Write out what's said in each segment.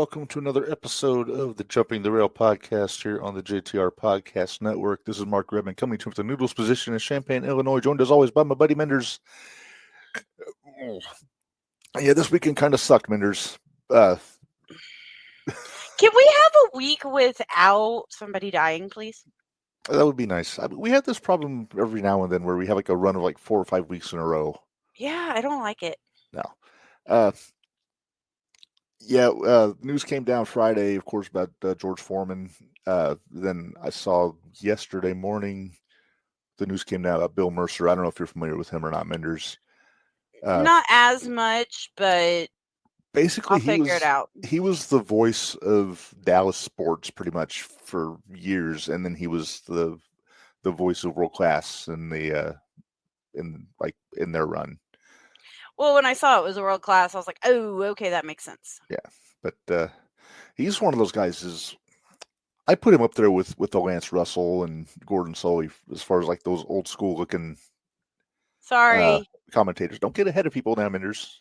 welcome to another episode of the Jumping the Rail podcast here on the JTR Podcast Network. This is Mark Redman coming to you from the Noodles position in Champaign, Illinois, joined as always by my buddy Minderz. Yeah, this weekend kind of sucked, Minderz. Can we have a week without somebody dying, please? That would be nice. We have this problem every now and then where we have like a run of like 4 or 5 weeks in a row. Yeah, I don't like it. No. News came down Friday, of course, about George Foreman. Then I saw yesterday morning the news came down about Bill Mercer. I don't know if you're familiar with him or not, Minderz. Not as much, but basically I'll figure it out. He was the voice of Dallas sports pretty much for years, and then he was the voice of World Class in their run. Well, when I saw it was a World Class, I was like, oh, okay, that makes sense. Yeah, but he's one of those guys. I put him up there with the Lance Russell and Gordon Sully as far as like those old school looking. Sorry, commentators. Don't get ahead of people now, Minderz.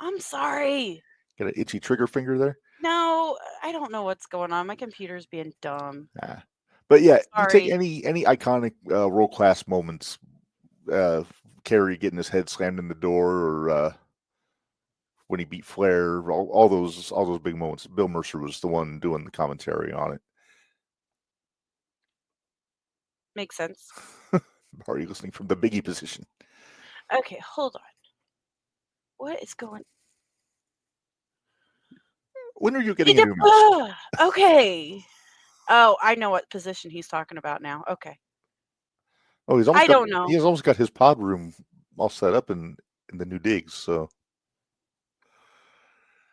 I'm sorry. Got an itchy trigger finger there? No, I don't know what's going on. My computer's being dumb. But yeah, sorry. You take any iconic world class moments. Kerry getting his head slammed in the door, or when he beat Flair, all those big moments. Bill Mercer was the one doing the commentary on it. Makes sense. Are you listening from the Biggie position? Okay, hold on. What is going? When are you getting a new mouse? Okay. Oh, I know what position he's talking about now. Okay. Oh, I don't know. He has almost got his pod room all set up in the new digs. So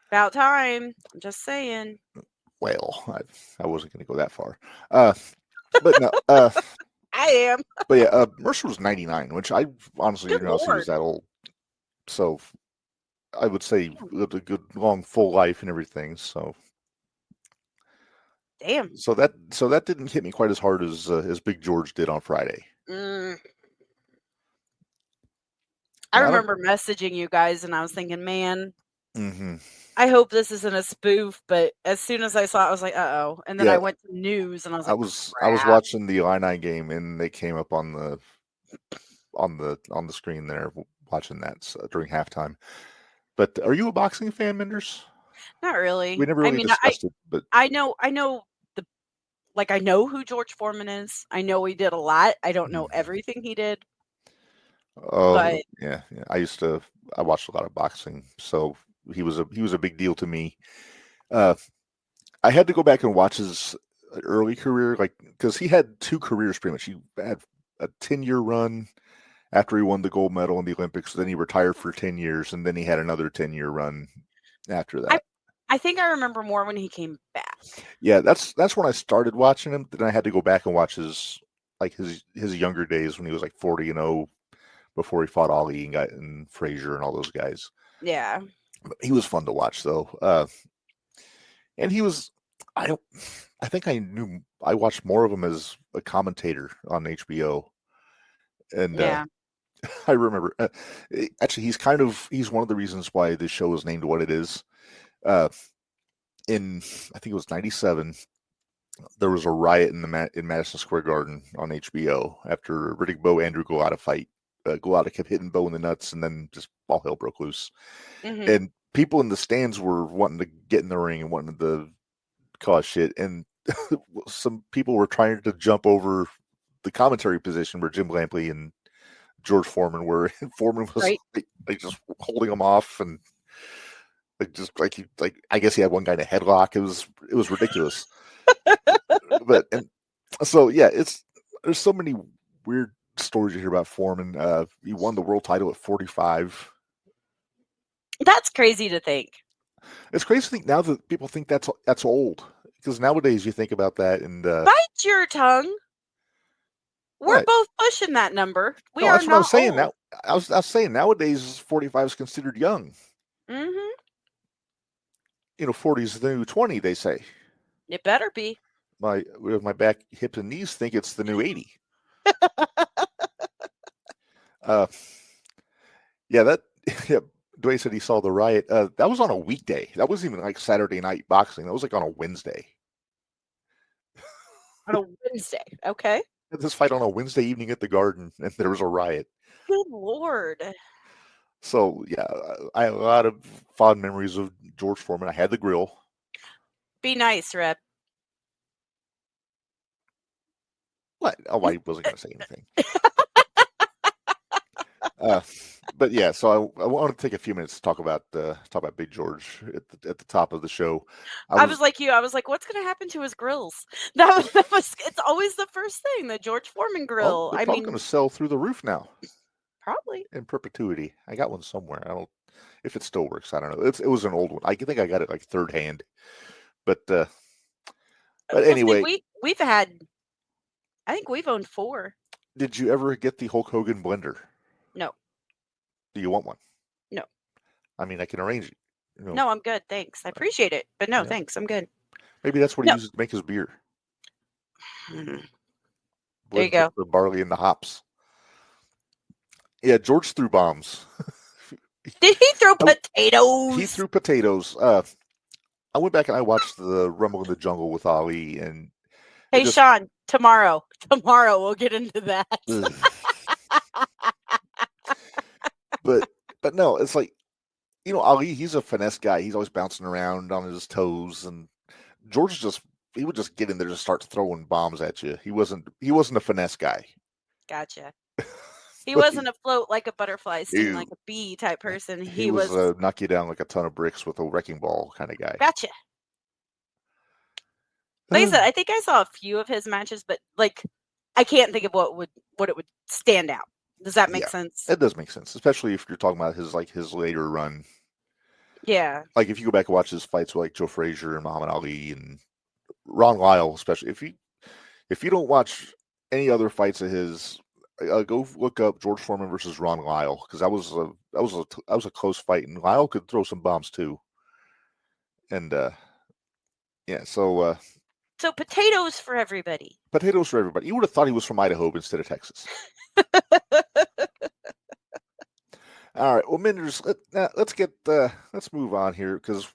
about time. I'm just saying. Well, I wasn't going to go that far, but no. I am. But yeah, Mercer was 99, which I honestly didn't realize he was that old. So I would say he lived a good, long, full life and everything. So damn. So that didn't hit me quite as hard as Big George did on Friday. I remember messaging you guys, and I was thinking, man, mm-hmm. I hope this isn't a spoof. But as soon as I saw it, I was like, uh-oh. And then I went to news, and I was like, I was watching the Illini game, and they came up on the screen there, watching that during halftime. But are you a boxing fan, Minderz? Not really. We never really discussed it, but I know I know who George Foreman is. I know he did a lot. I don't know everything he did. But yeah. I watched a lot of boxing, so he was a big deal to me. I had to go back and watch his early career, because he had 2 careers pretty much. He had a 10-year run after he won the gold medal in the Olympics. Then he retired for 10 years, and then he had another 10-year run after that. I think I remember more when he came back. Yeah, that's when I started watching him. Then I had to go back and watch his younger days when he was like 40-0 before he fought Ali and Frazier and all those guys. Yeah. But he was fun to watch though. And he was I think I watched more of him as a commentator on HBO. And yeah. I remember actually he's one of the reasons why this show is named what it is. In I think it was 97, there was a riot in Madison Square Garden on HBO after Riddick Bowe Andrew Golota fight. Golota kept hitting Bowe in the nuts, and then just all hell broke loose. Mm-hmm. And people in the stands were wanting to get in the ring and wanting to cause shit. And some people were trying to jump over the commentary position where Jim Lampley and George Foreman were. And Foreman was like just holding them off, and I guess he had one guy in a headlock. It was ridiculous. So yeah, there's so many weird stories you hear about Foreman. He won the world title at 45. That's crazy to think. It's crazy to think now that people think that's old, because nowadays you think about that and bite your tongue. We're both pushing that number. That's what I was saying. Now I was saying nowadays 45 is considered young. Mm-hmm. 40 is the new 20, they say. It better be. My back, hips, and knees think it's the new 80. Dwayne said he saw the riot. That was on a weekday. That wasn't even like Saturday night boxing. That was like on a Wednesday. On a Wednesday, okay. This fight on a Wednesday evening at the Garden, and there was a riot. Good Lord. So yeah, I have a lot of fond memories of George Foreman. I had the grill. Be nice, Rep. What? Oh, I wasn't going to say anything. But yeah, so I want to take a few minutes to talk about Big George at the top of the show. I was like you. I was like, what's going to happen to his grills? That was. It's always the first thing, the George Foreman grill. They're probably going to sell through the roof now. Probably in perpetuity. I got one somewhere. I don't if it still works. I don't know. It was an old one. I think I got it like third hand. But anyway, we've had. I think we've owned 4. Did you ever get the Hulk Hogan blender? No. Do you want one? No. I mean, I can arrange it. No, I'm good. Thanks. I appreciate it. But no, thanks. I'm good. Maybe that's what he uses to make his beer. Mm-hmm. There you go. The barley and the hops. Yeah, George threw bombs. Did he throw potatoes? He threw potatoes. I went back and I watched the Rumble in the Jungle with Ali. And hey, Sean, tomorrow we'll get into that. But no, it's like, Ali, he's a finesse guy. He's always bouncing around on his toes, and George he would just get in there and start throwing bombs at you. He wasn't a finesse guy. Gotcha. He wasn't afloat like a butterfly, sting like a bee type person. He was knock you down like a ton of bricks with a wrecking ball kind of guy. Gotcha. Like I said, I think I saw a few of his matches, but like I can't think of what it would stand out. Does that make sense? It does make sense, especially if you're talking about his later run. Yeah. Like if you go back and watch his fights with like Joe Frazier and Muhammad Ali and Ron Lyle, especially if you don't watch any other fights of his, go look up George Foreman versus Ron Lyle, because that was a close fight, and Lyle could throw some bombs too. And so potatoes for everybody. Potatoes for everybody. You would have thought he was from Idaho instead of Texas. All right. Well, Minderz, let's move on here, because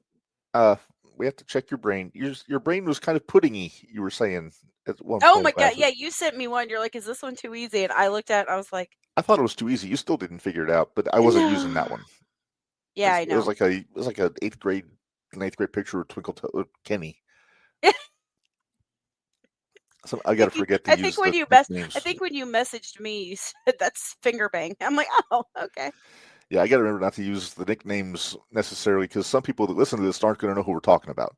we have to check your brain. Your brain was kind of puddingy, you were saying at one point. Oh my God. Yeah, you sent me one. You're like, is this one too easy? And I looked at it, I was like, I thought it was too easy. You still didn't figure it out, but I wasn't using that one. Yeah, I know. It was like a 8th grade picture of Kenny. So I gotta forget to use I think when you messaged me, you said that's finger bang. I'm like, oh, okay. Yeah, I gotta remember not to use the nicknames necessarily, because some people that listen to this aren't gonna know who we're talking about.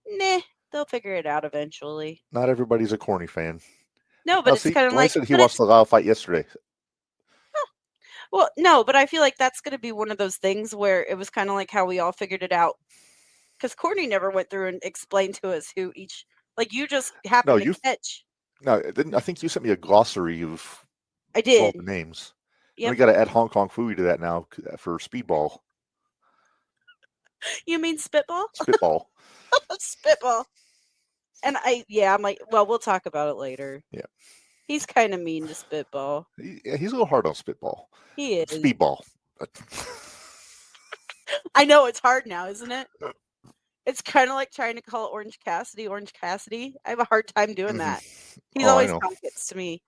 Nah, they'll figure it out eventually. Not everybody's a corny fan. No, but it's kind of like, said he watched the Lyle fight yesterday. Huh. Well, no, but I feel like that's gonna be one of those things where it was kind of like how we all figured it out, because Courtney never went through and explained to us who each. Like, you just happened to catch. No, I think you sent me a glossary of I did. all the names. Yep. We got to add Hong Kong Phooey to that now for Speedball. You mean Spitball? Spitball. Spitball. And I'm like, well, we'll talk about it later. Yeah. He's kind of mean to Spitball. He's a little hard on Spitball. He is. Speedball. I know, it's hard now, isn't it? It's kind of like trying to call Orange Cassidy. I have a hard time doing that. He's always pockets to me.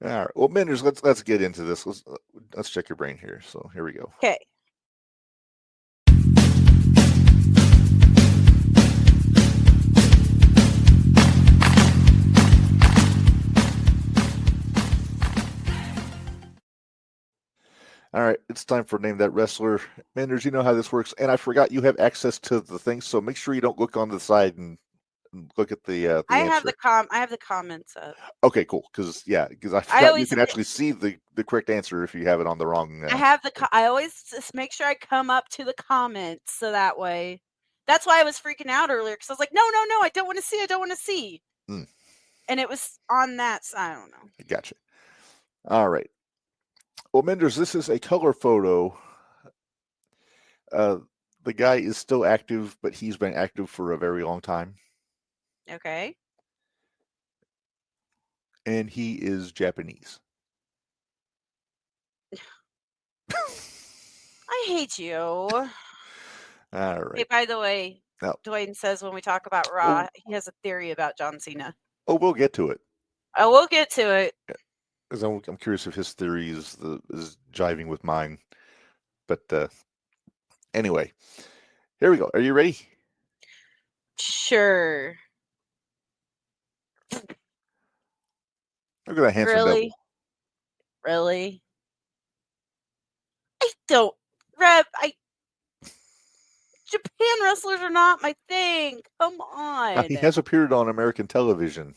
All right. Well, Minderz, let's get into this. Let's check your brain here. So here we go. Okay. All right, it's time for Name That Wrestler. Minderz, you know how this works, and I forgot you have access to the thing, so make sure you don't look on the side and look at the answer. I have the comments up. Okay, cool. Because I forgot you can actually see the correct answer if you have it on the wrong. I always just make sure I come up to the comments, so that way. That's why I was freaking out earlier, because I was like, no, I don't want to see. Mm. And it was on that side. I don't know. Gotcha. All right. Well, Minderz, this is a color photo. The guy is still active, but he's been active for a very long time. Okay. And he is Japanese. hate you. All Hey, right. by the way, Now, Dwayne says when we talk about Raw, he has a theory about John Cena. we'll get to it. Oh, we'll get to it. Because I'm curious if his theory is jiving with mine. But anyway, here we go. Are you ready? Sure. Look at that handsome Really? devil. Really? I don't. Reb, Japan wrestlers are not my thing. Come on. Now, he has appeared on American television,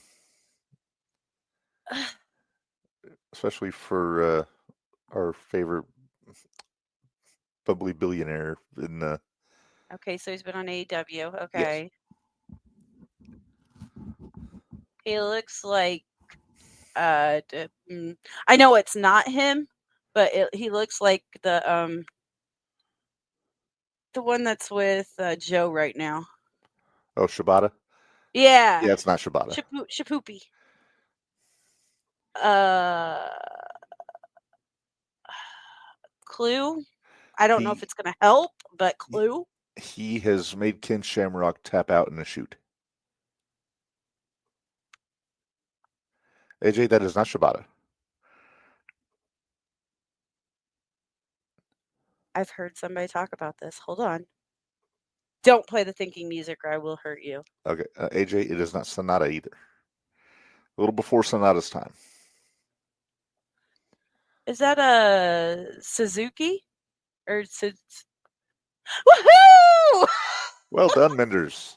especially for our favorite bubbly billionaire in. Okay, so he's been on AEW. Yes. Okay. He looks like I know it's not him, but he looks like the one that's with Joe right now. Oh, Shibata? Yeah. Yeah, it's not Shibata. Shapoopy. Clue? I don't know if it's going to help, but Clue? He has made Ken Shamrock tap out in a shoot. AJ, that is not Shibata. I've heard somebody talk about this. Hold on. Don't play the thinking music or I will hurt you. Okay, AJ, it is not Sonata either. A little before Sonata's time. Is that a Suzuki? Or Woohoo! Well done, Minderz.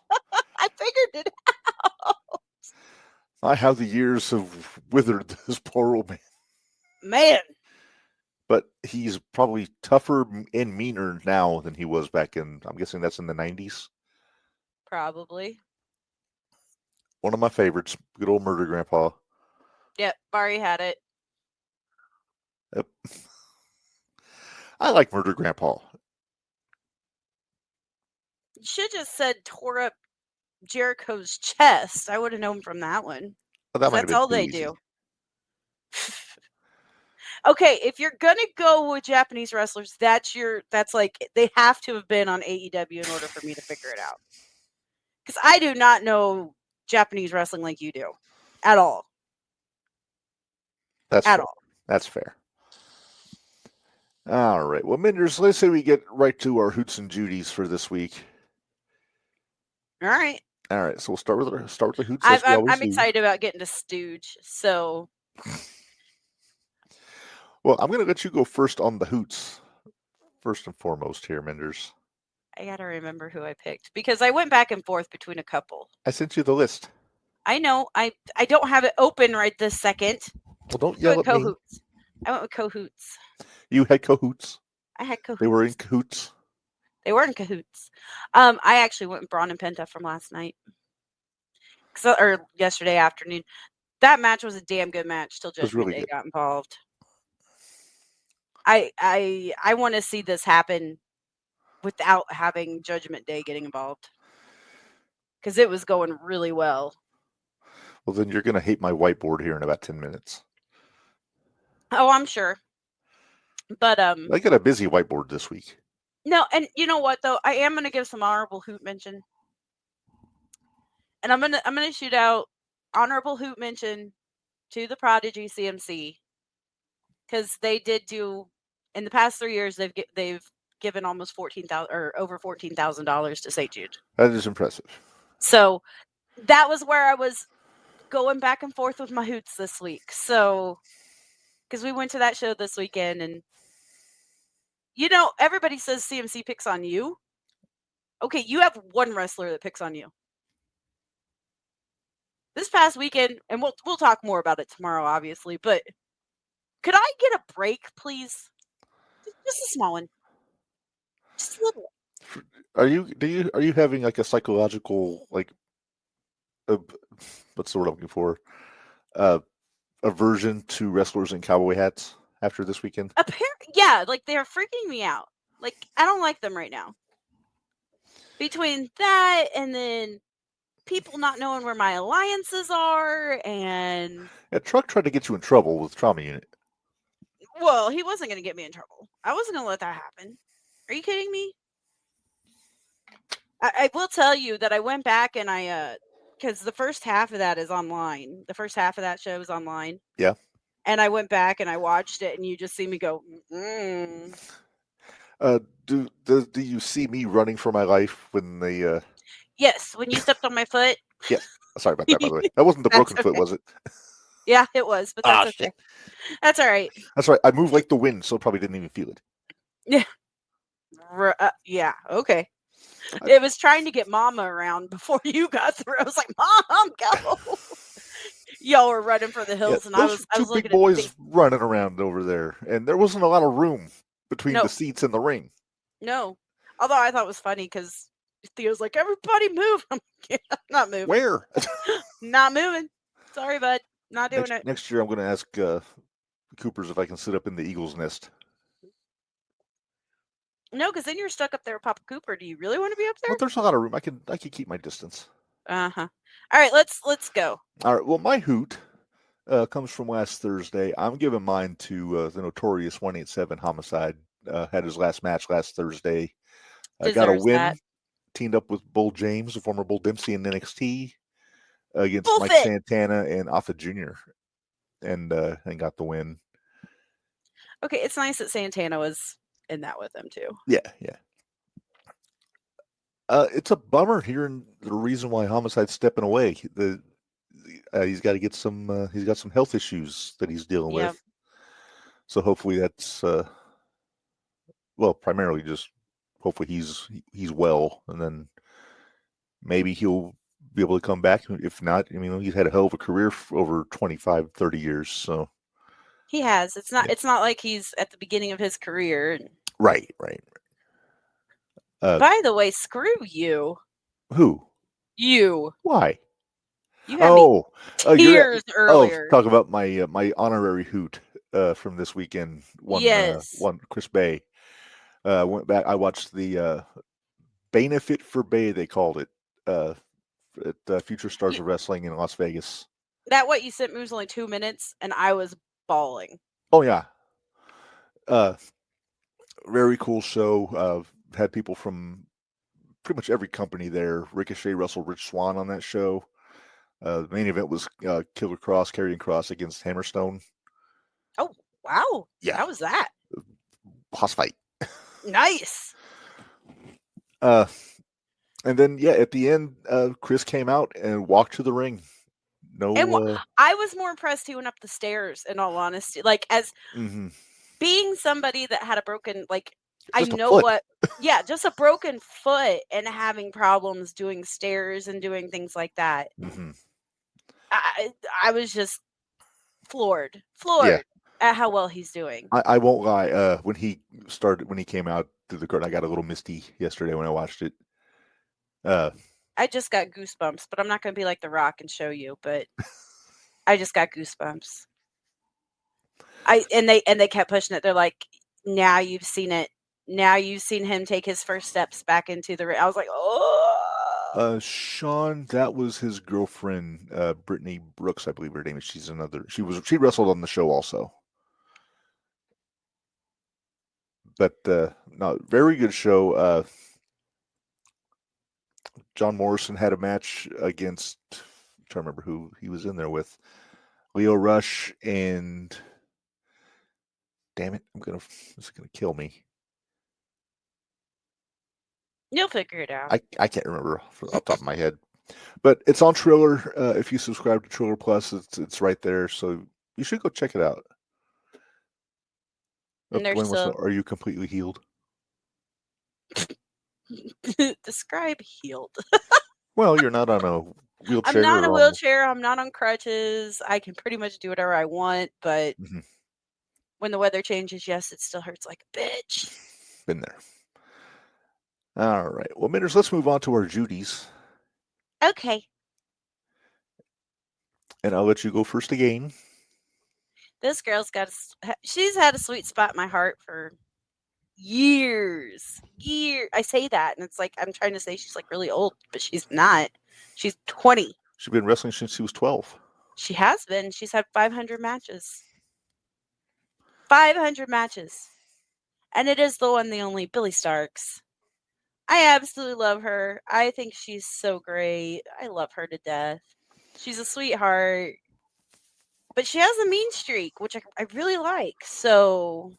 I figured it out. How the years have withered this poor old man. Man. But he's probably tougher and meaner now than he was back in, I'm guessing that's in the 90s. Probably. One of my favorites, good old Murder Grandpa. Yep, Barry had it. Yep. I like Murder Grandpa. You should have just said tore up Jericho's chest. I would have known from that one. Well, that's all they do. Okay, if you're gonna go with Japanese wrestlers, that's like they have to have been on AEW in order for me to figure it out. Because I do not know Japanese wrestling like you do, at all. That's fair. All right. Well, Minderz, let's say we get right to our hoots and judies for this week. All right. So we'll start with the hoots. I'm excited about getting to Stooge. So. Well, I'm going to let you go first on the hoots. First and foremost here, Minderz. I got to remember who I picked because I went back and forth between a couple. I sent you the list. I know. I don't have it open right this second. Well, don't yell at me. I went with cahoots. You had cahoots? I had cahoots. They were in cahoots? They were in cahoots. I actually went with Braun and Penta from last night. Or yesterday afternoon. That match was a damn good match till Judgment Day got involved. I want to see this happen without having Judgment Day getting involved. Because it was going really well. Well, then you're going to hate my whiteboard here in about 10 minutes. Oh, I'm sure. But I got a busy whiteboard this week. No, and you know what though? I am going to give some honorable hoot mention. And I'm gonna shoot out honorable hoot mention to the Prodigy CMC. Because they did do in the past 3 years they've given almost $14,000 or over $14,000 to St. Jude. That is impressive. So that was where I was going back and forth with my hoots this week. So because we went to that show this weekend and everybody says CMC picks on you. Okay, you have one wrestler that picks on you. This past weekend, and we'll talk more about it tomorrow, obviously, but could I get a break, please? Just a small one. Just a little. Are you having like a psychological what's the word I'm looking for? Aversion to wrestlers in cowboy hats after this weekend? Yeah, like they're freaking me out. Like I don't like them right now. Between that and then people not knowing where my alliances are and Truck tried to get you in trouble with Trauma Unit. Well, he wasn't going to get me in trouble. I wasn't going to let that happen. Are you kidding me? I will tell you that I went back and because the first half of that is online. The first half of that show is online. Yeah. And I went back and I watched it, and you just see me go, Do you see me running for my life when they? Yes, when you stepped on my foot. Yes. Sorry about that, by the way. That wasn't the broken foot, was it? Yeah, it was, but that's okay. Shit. That's all right. That's right. I moved like the wind, so probably didn't even feel it. Yeah. Yeah. Okay. It was trying to get Mama around before you got through. I was like, Mom, go. Y'all were running for the hills, and I was two looking big boys running around over there, and there wasn't a lot of room between the seats and the ring. No. Although I thought it was funny because Theo's like, everybody move. I'm like, yeah, not moving. Where? Not moving. Sorry, bud. Not doing it. Next year, I'm going to ask Coopers if I can sit up in the eagle's nest. No, because then you're stuck up there with Papa Cooper. Do you really want to be up there? Well, there's a lot of room. I can keep my distance. Uh-huh. All right, let's go. All right. Well, my hoot comes from last Thursday. I'm giving mine to the notorious 187 Homicide. Had his last match last Thursday. Got a win. That. Teamed up with Bull James, the former Bull Dempsey in NXT, against Bullfit. Mike Santana and Alpha Jr. and got the win. Okay, it's nice that Santana was in that with them too. Yeah. It's a bummer hearing the reason why Homicide's stepping away. He's got to get some. He's got some health issues that he's dealing with. So hopefully that's primarily just hopefully he's well, and then maybe he'll be able to come back. If not, he's had a hell of a career for over 25, 30 years. So he has. It's not like he's at the beginning of his career. Right. By the way, screw you. Who? You. Why? You had me tears earlier. Talk about my my honorary hoot from this weekend. One Chris Bay. Went back. I watched the Benefit for Bay, they called it, at Future Stars of Wrestling in Las Vegas. That what you sent me was only 2 minutes, and I was bawling. Oh yeah. Very cool show. Had people from pretty much every company there. Ricochet wrestled Rich Swann on that show. The main event was Killer Cross, Karrion Kross against Hammerstone. Oh, wow. Yeah. How was that? Boss fight. Nice. And then, at the end, Chris came out and walked to the ring. I was more impressed he went up the stairs, in all honesty. Like, as being somebody that had a broken, just a broken foot and having problems doing stairs and doing things like that. I was just floored at how well he's doing. I won't lie. When he came out through the curtain, I got a little misty yesterday when I watched it. I just got goosebumps, but I'm not going to be like The Rock and show you, but I just got goosebumps. And they kept pushing it. They're like, now you've seen it. Now you've seen him take his first steps back into the ring. I was like, oh. Sean, that was his girlfriend, Brittany Brooks, I believe her name is. She wrestled on the show also. But no, very good show. John Morrison had a match against, I'm trying to remember who he was in there with. Leo Rush and, damn it, it's gonna kill me. You'll figure it out. I can't remember off the top of my head, but it's on Triller. If you subscribe to Triller Plus, it's right there. So you should go check it out. Are you completely healed? Describe healed. Well, you're not on a wheelchair. I'm not on a wheelchair. I'm not on crutches. I can pretty much do whatever I want, but when the weather changes, yes, it still hurts like a bitch. Been there. All right. Well, Minderz, let's move on to our Judies. Okay. And I'll let you go first again. This girl's she's had a sweet spot in my heart for years. I say that, and it's like I'm trying to say she's like really old, but she's not. She's 20. She's been wrestling since she was 12. She has been. She's had 500 matches. 500 matches. And it is the one, the only Billie Starkz. I absolutely love her. I think she's so great. I love her to death. She's a sweetheart. But she has a mean streak, which I really like. So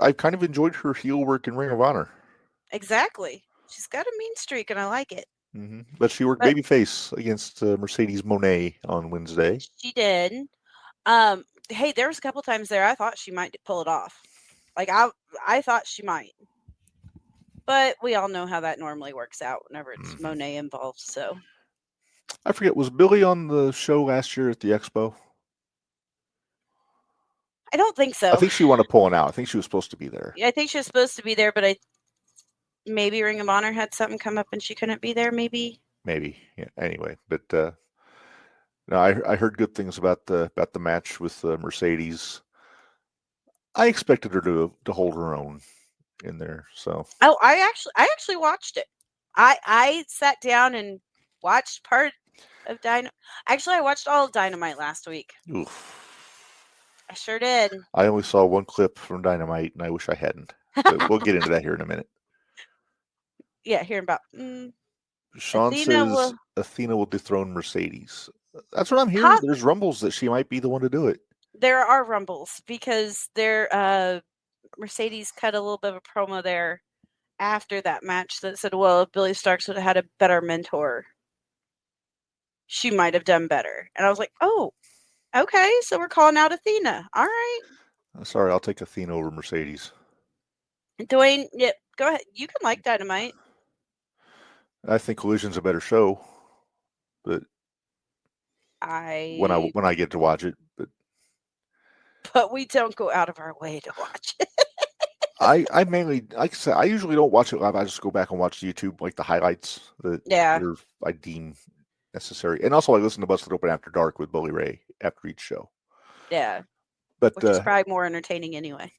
I've kind of enjoyed her heel work in Ring of Honor. exactly. She's got a mean streak, and I like it. But she worked babyface against Mercedes Moné on Wednesday. She did. Hey, there was a couple times there I thought she might pull it off. Like I thought she might. But we all know how that normally works out whenever it's Moné involved. So I forget, was Billie on the show last year at the Expo? I don't think so. I think she wound up pulling out. I think she was supposed to be there. Yeah, I think she was supposed to be there, but maybe Ring of Honor had something come up and she couldn't be there. Maybe. Yeah. Anyway, but no, I heard good things about the match with Mercedes. I expected her to hold her own in there. So I actually watched it. I sat down and watched part of Dynamite. Actually, I watched all of Dynamite last week. Oof. I sure did. I only saw one clip from Dynamite, and I wish I hadn't. But we'll get into that here in a minute. Yeah, hearing about. Sean says Athena will dethrone Mercedes. That's what I'm hearing. There's rumbles that she might be the one to do it. There are rumbles because Mercedes cut a little bit of a promo there after that match that said, well, if Billie Starkz would have had a better mentor, she might have done better. And I was like, oh, okay, so we're calling out Athena. All right. Sorry, I'll take Athena over Mercedes. Dwayne, yeah, go ahead. You can like Dynamite. I think Collision's a better show, but when I get to watch it, but we don't go out of our way to watch it. I mainly, like I said, I usually don't watch it live. I just go back and watch YouTube, like the highlights that I deem necessary. And also I listen to Busted Open After Dark with Bully Ray after each show. Yeah. But which is probably more entertaining anyway.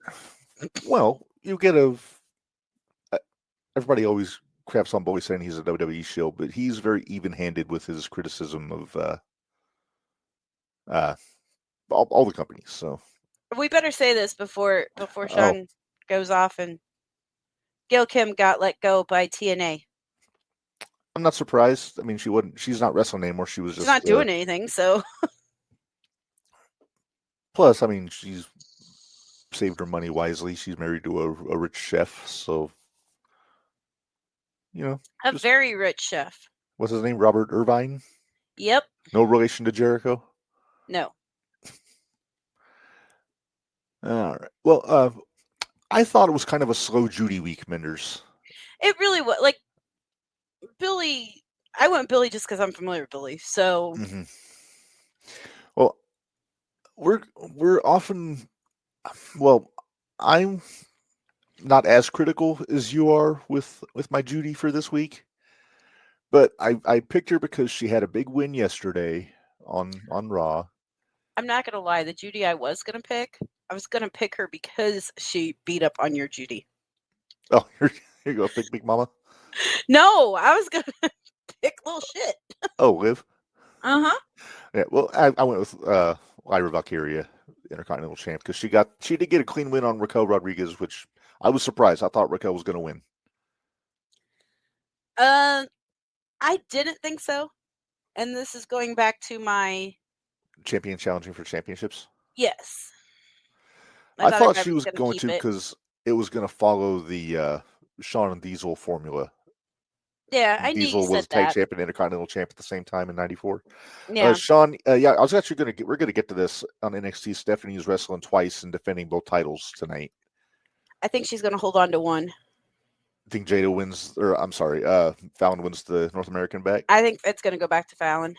Well, you get everybody always craps on Bully saying he's a WWE shill, but he's very even-handed with his criticism of all the companies. So we better say this before Sean goes off and Gail Kim got let go by TNA. I'm not surprised. I mean, she's not wrestling anymore. She's not doing anything, so. Plus, I mean, she's saved her money wisely. She's married to a rich chef, so a very rich chef. What's his name? Robert Irvine? Yep. No relation to Jericho? No. All right. Well, I thought it was kind of a slow Judy week, Minderz. It really was. Like, Billie, I went Billie just because I'm familiar with Billie, so. Mm-hmm. Well, we're often, I'm not as critical as you are with my Judy for this week, but I picked her because she had a big win yesterday on Raw. I'm not gonna lie, the Judy I was gonna pick, I was gonna pick her because she beat up on your Judy. Oh, here you go, pick Big Mama. No, I was gonna pick little shit. Oh, Liv. Uh-huh. Yeah, well, I went with Lyra Valkyria, Intercontinental Champ, because she did get a clean win on Raquel Rodriguez, which I was surprised. I thought Raquel was going to win. I didn't think so, and this is going back to my champion challenging for championships. Yes, I thought she was going to because it was going to follow the Shawn and Diesel formula. Yeah, I knew Diesel you said was tag champ and Intercontinental champ at the same time in '94. Yeah, Shawn. Yeah, I was actually we're gonna get to this on NXT. Stephanie's wrestling twice and defending both titles tonight. I think she's gonna hold on to one. I think Jada wins, or I'm sorry, Fallon wins the North American back. I think it's gonna go back to Fallon.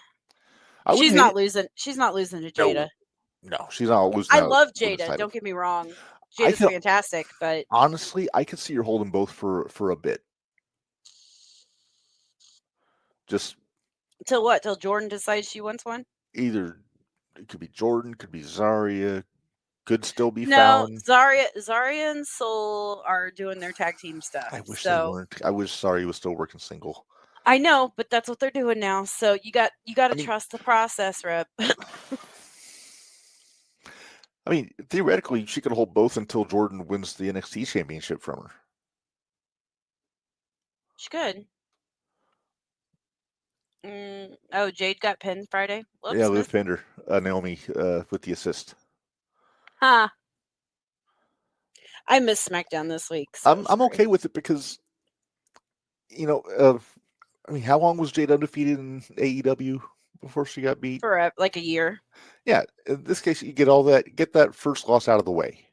She's not losing. She's not losing to Jada. No, she's not losing. I love Jada. Don't get me wrong. Jada's fantastic, but honestly, I could see her holding both for a bit. Just till what? Till Jordan decides she wants one? Either it could be Jordan, could be Zarya, could still be Fallon. Fallon. Zarya and Soul are doing their tag team stuff. I wish they weren't. I wish Zarya was still working single. I know, but that's what they're doing now. So you got to trust the process, Rip. I mean, theoretically, she could hold both until Jordan wins the NXT championship from her. She could. Oh, Jade got pinned Friday. Whoops, Yeah, Liv pinned her. Naomi with the assist. Huh. I missed SmackDown this week. So I'm okay with it because, I mean, how long was Jade undefeated in AEW before she got beat? For like a year. Yeah, in this case, you get that first loss out of the way.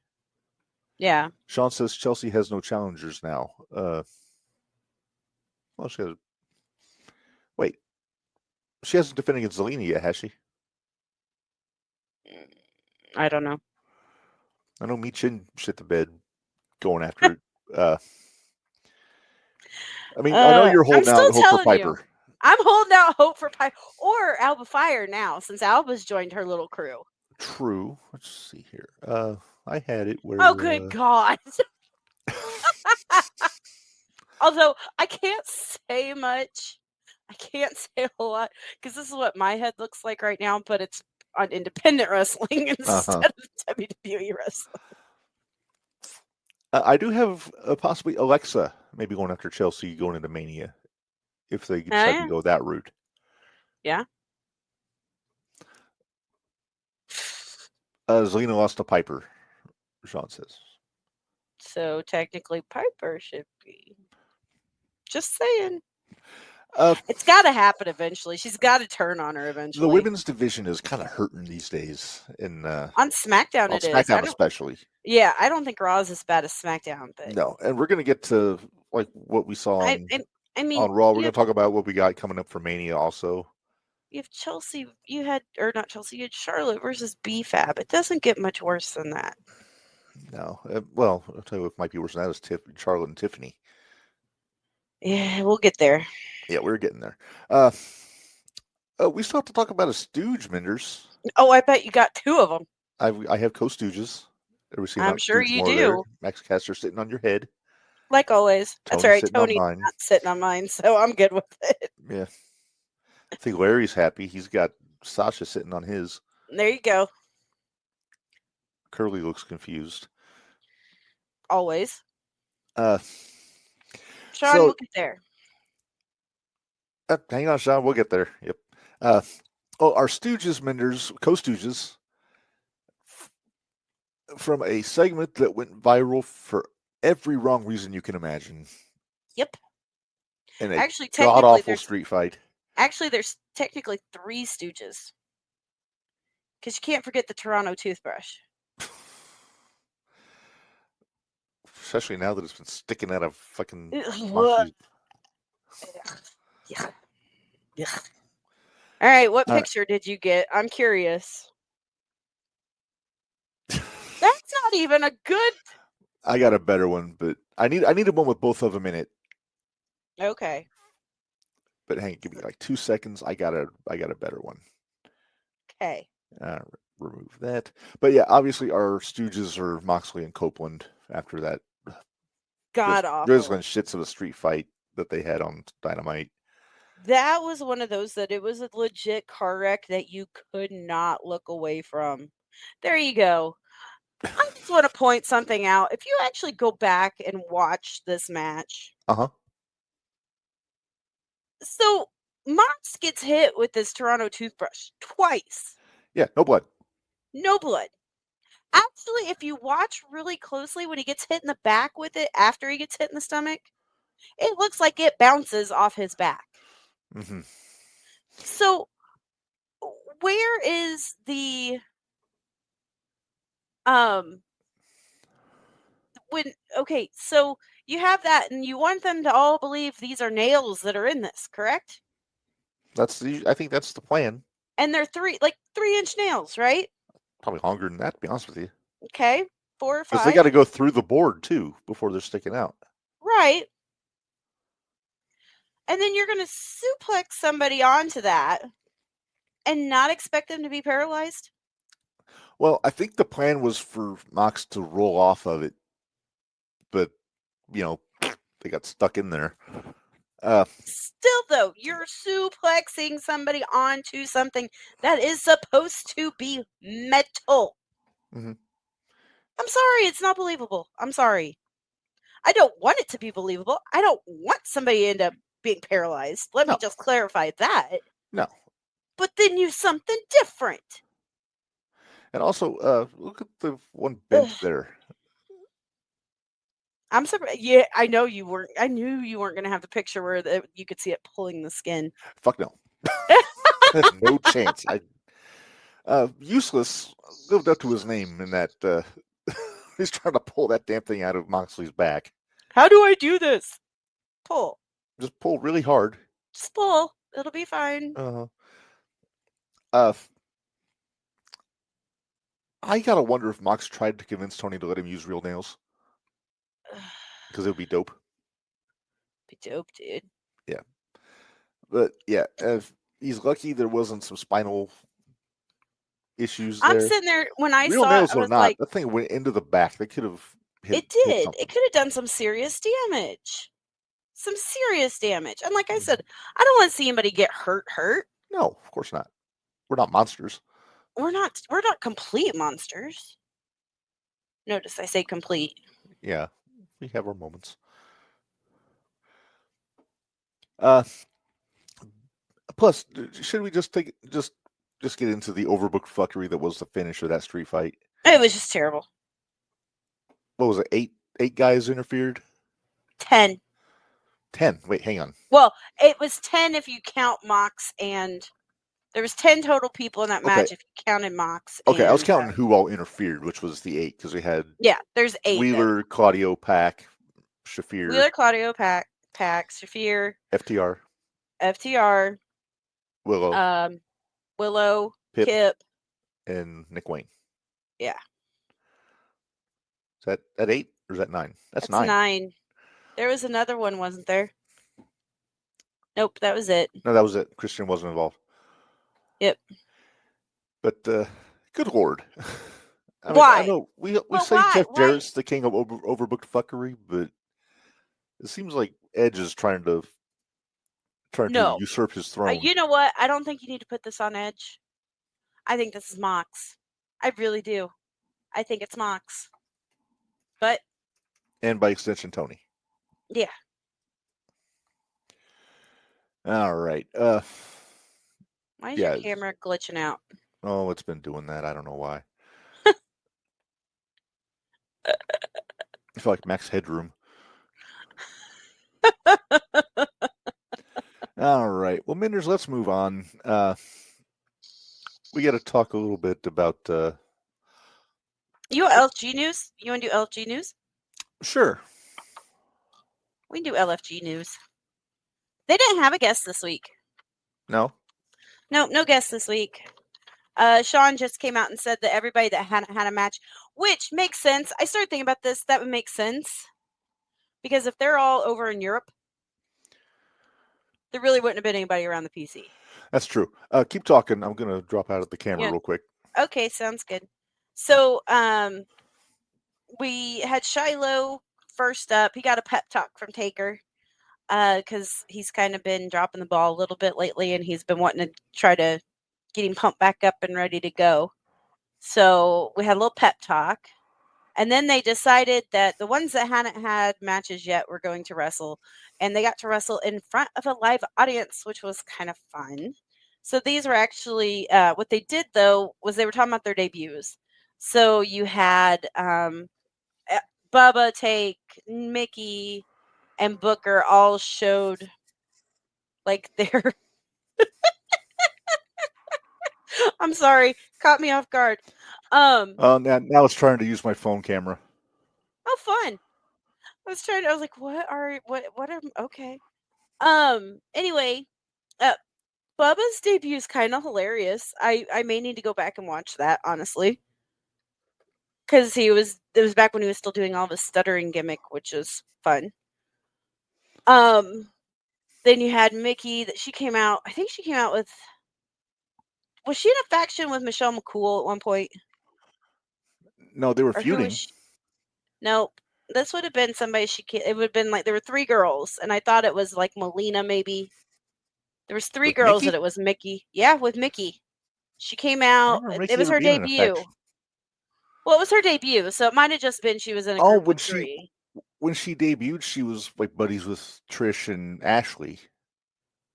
Yeah. Sean says Chelsea has no challengers now. Well, she has. Wait, she hasn't defended against Zelina yet, has she? I don't know. I know Michin shit the bed going after it. I mean, I know you're holding out hope for Piper. I'm holding out hope for Piper or Alba Fire now, since Alba's joined her little crew. True. Let's see here. I had it where. Oh, good God. Although I can't say much. I can't say a whole lot because this is what my head looks like right now, but it's on independent wrestling instead of WWE wrestling. I do have possibly Alexa maybe going after Chelsea going into Mania if they decide to go that route. Yeah. Zelina lost to Piper, Sean says. So technically Piper should be. Just saying. It's got to happen eventually. She's got to turn on her eventually. The women's division is kind of hurting these days. On SmackDown, it is. SmackDown especially. Yeah, I don't think Raw is as bad as SmackDown. But no, and we're going to get to like what we saw on Raw. We're going to talk about what we got coming up for Mania also. You have Chelsea. You had Charlotte versus B-Fab. It doesn't get much worse than that. No. Well, I'll tell you what might be worse than that is Charlotte and Tiffany. Yeah, we'll get there. Yeah, we're getting there. We still have to talk about a stooge, Minderz. Oh, I bet you got two of them. I have co-stooges. I'm sure you do. There. Max Caster sitting on your head. Like always. That's all right. Tony's not sitting on mine, so I'm good with it. Yeah. I think Larry's happy. He's got Sasha sitting on his. There you go. Curly looks confused. Always. Sean, we'll get there. Hang on, Sean. We'll get there. Yep. Our stooges, Minderz, co-stooges, from a segment that went viral for every wrong reason you can imagine. Yep. And a god-awful street fight. Actually, there's technically 3 stooges. Because you can't forget the Toronto toothbrush. Especially now that it's been sticking out of fucking... Yeah. All right, what picture did you get? I'm curious. That's not even a good... I got a better one, but I needed one with both of them in it. Okay. But hang on, give me like 2 seconds. I got a better one. Okay. Remove that. But yeah, obviously our stooges are Moxley and Copeland after that god-awful drizzling shits of a street fight that they had on Dynamite. That was one of those that it was a legit car wreck that you could not look away from. There you go. I just want to point something out. If you actually go back and watch this match. So Mox gets hit with this Toronto toothbrush twice. Yeah, no blood. No blood. Actually, if you watch really closely when he gets hit in the back with it after he gets hit in the stomach, it looks like it bounces off his back. Mm-hmm. So, where is the so you have that, and you want them to all believe these are nails that are in this, correct? I think that's the plan. And they're 3-inch nails, right? Probably longer than that, to be honest with you. Okay, 4 or 5. Because they got to go through the board too before they're sticking out. Right. And then you're going to suplex somebody onto that and not expect them to be paralyzed? Well, I think the plan was for Mox to roll off of it, but, they got stuck in there. Still, though, you're suplexing somebody onto something that is supposed to be metal. Mm-hmm. I'm sorry, it's not believable. I'm sorry. I don't want it to be believable. I don't want somebody to end up being paralyzed. Let me just clarify that. No. But then use something different. And also, look at the one bench there. I'm surprised. Yeah, I know you weren't. I knew you weren't going to have the picture where you could see it pulling the skin. Fuck no. No chance. Useless lived up to his name in that he's trying to pull that damn thing out of Moxley's back. How do I do this? Pull. Just pull really hard. Just pull. It'll be fine. I gotta wonder if Mox tried to convince Tony to let him use real nails. Because it would be dope. Be dope, dude. Yeah. But yeah, if he's lucky there wasn't some spinal issues there. I'm sitting there when I real saw nails it, I or was not, like, that thing went into the back. They could have hit. It did. It could have done some serious damage. Some serious damage. And like I said, I don't want to see anybody get hurt. No, of course not. We're not monsters. We're not complete monsters. Notice I say complete. Yeah, we have our moments. Plus, should we just get into the overbooked fuckery that was the finish of that street fight? It was just terrible. What was it? Eight guys interfered? 10. 10. Wait, hang on. Well, it was 10 if you count Mox, and there was 10 total people in that match if you counted Mox. Okay, I was counting who all interfered, which was the 8, because we had there's 8. Wheeler, then. Claudio, Pac, Shafir. Wheeler, Claudio, Pac, Shafir, FTR, Willow, Kip, and Nick Wayne. Yeah. Is that at 8 or is that 9? That's 9. 9. There was another one, wasn't there? Nope, that was it. No, that was it. Christian wasn't involved. Yep. But good lord. Why? I know we say Jeff Jarrett's the king of overbooked fuckery, but it seems like Edge is trying to usurp his throne. You know what? I don't think you need to put this on Edge. I think this is Mox. I really do. I think it's Mox. But and by extension, Tony. Yeah. All right. Why is your camera glitching out? Oh, it's been doing that. I don't know why. I feel like max headroom. All right. Well, Minderz, let's move on. We got to talk a little bit about. You want LFG news? You want to do LFG news? Sure. We can do LFG news. They didn't have a guest this week. No? No guest this week. Sean just came out and said that everybody that hadn't had a match, which makes sense. I started thinking about this. That would make sense. Because if they're all over in Europe, there really wouldn't have been anybody around the PC. That's true. Keep talking. I'm going to drop out of the camera real quick. Okay, sounds good. So we had Shiloh first up. He got a pep talk from Taker because he's kind of been dropping the ball a little bit lately, and he's been wanting to try to get him pumped back up and ready to go. So we had a little pep talk. And then they decided that the ones that hadn't had matches yet were going to wrestle. And they got to wrestle in front of a live audience, which was kind of fun. So these were actually, what they did, though, was they were talking about their debuts. So you had Bubba, Take, Mickey, and Booker all showed like their... I'm sorry. Caught me off guard. Now it's trying to use my phone camera. Oh, fun. I was like, okay. Anyway, Bubba's debut is kind of hilarious. I may need to go back and watch that, honestly. Because it was back when he was still doing all the stuttering gimmick, which is fun. Then you had Mickey that she came out. I think she came out with... Was she in a faction with Michelle McCool at one point? No, they were feuding. Nope. This would have been somebody it would have been like there were 3 girls, and I thought it was like Melina maybe. There was 3 girls that it was Mickey. Yeah, with Mickey. She came out. It was her debut. Well, it was her debut, so it might have just been she was in a Oh, group with 3. when she debuted, she was like buddies with Trish and Ashley.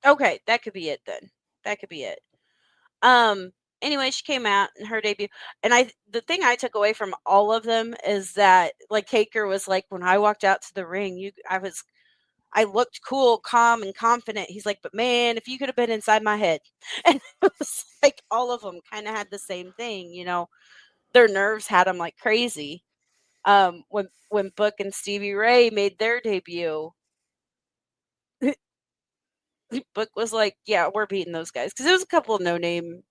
Okay, that could be it then. That could be it. Um. Anyway, she came out in her debut, and the thing I took away from all of them is that, like, Kaker was like, when I walked out to the ring, I looked cool, calm, and confident. He's like, but man, if you could have been inside my head, and it was like all of them kind of had the same thing, their nerves had them like crazy. When Book and Stevie Ray made their debut, Book was like, yeah, we're beating those guys, because there was a couple of no-name,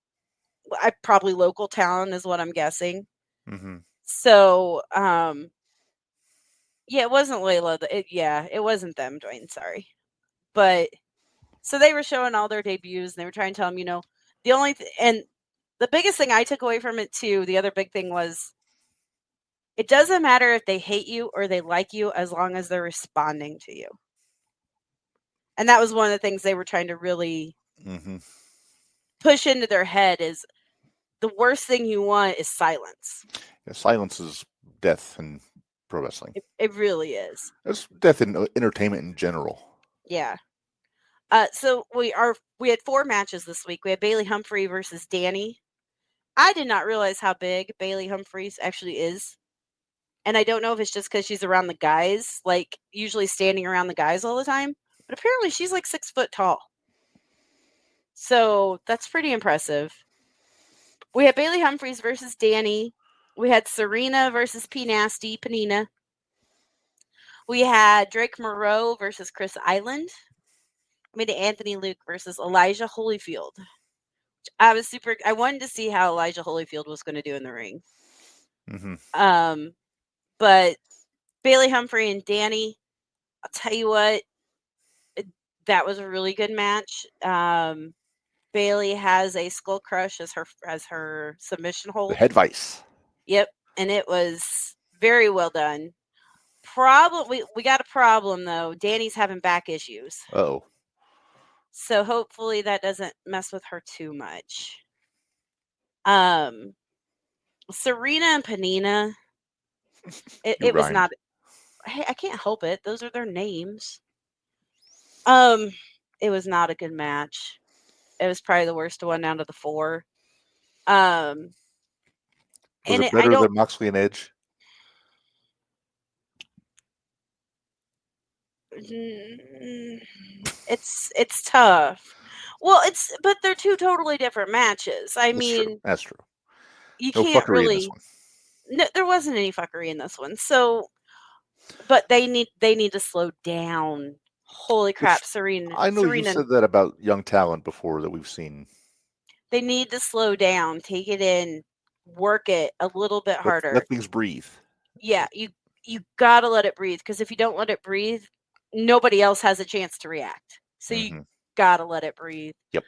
probably local talent is what I'm guessing. Mm-hmm. So, yeah, it wasn't Layla. It wasn't them, Dwayne. Sorry, but so they were showing all their debuts, and they were trying to tell them, and the biggest thing I took away from it too, the other big thing was, it doesn't matter if they hate you or they like you, as long as they're responding to you. And that was one of the things they were trying to really push into their head, is the worst thing you want is silence. Yeah, silence is death in pro wrestling. It really is. It's death in entertainment in general. Yeah. So we had 4 matches this week. We had Bailey Humphrey versus Danny. I did not realize how big Bailey Humphreys actually is. And I don't know if it's just because she's around the guys, like usually standing around the guys all the time. But apparently she's like 6 foot tall. So that's pretty impressive. We had Bailey Humphreys versus Danny. We had Serena versus P Nasty, Panina. We had Drake Moreau versus Chris Island. We had Anthony Luke versus Elijah Holyfield. I wanted to see how Elijah Holyfield was going to do in the ring. Mm-hmm. But Bailey Humphrey and Danny, I'll tell you what, that was a really good match. Bailey has a skull crush as her submission hold. The head vice. Yep, and it was very well done. We got a problem though. Danny's having back issues. Oh. So hopefully that doesn't mess with her too much. Serena and Panina, it was not. Hey, I can't help it. Those are their names. It was not a good match. It was probably the worst one out of the 4. Was it better than Moxley and Edge? It's tough. Well, but they're 2 totally different matches. That's true. You can't really. No, there wasn't any fuckery in this one. So, but they need to slow down. Holy crap, Serena! I know you said that about young talent before that we've seen. They need to slow down, take it in, work it a little bit harder. Let things breathe. Yeah, you gotta let it breathe, because if you don't let it breathe, nobody else has a chance to react. So you gotta let it breathe. Yep.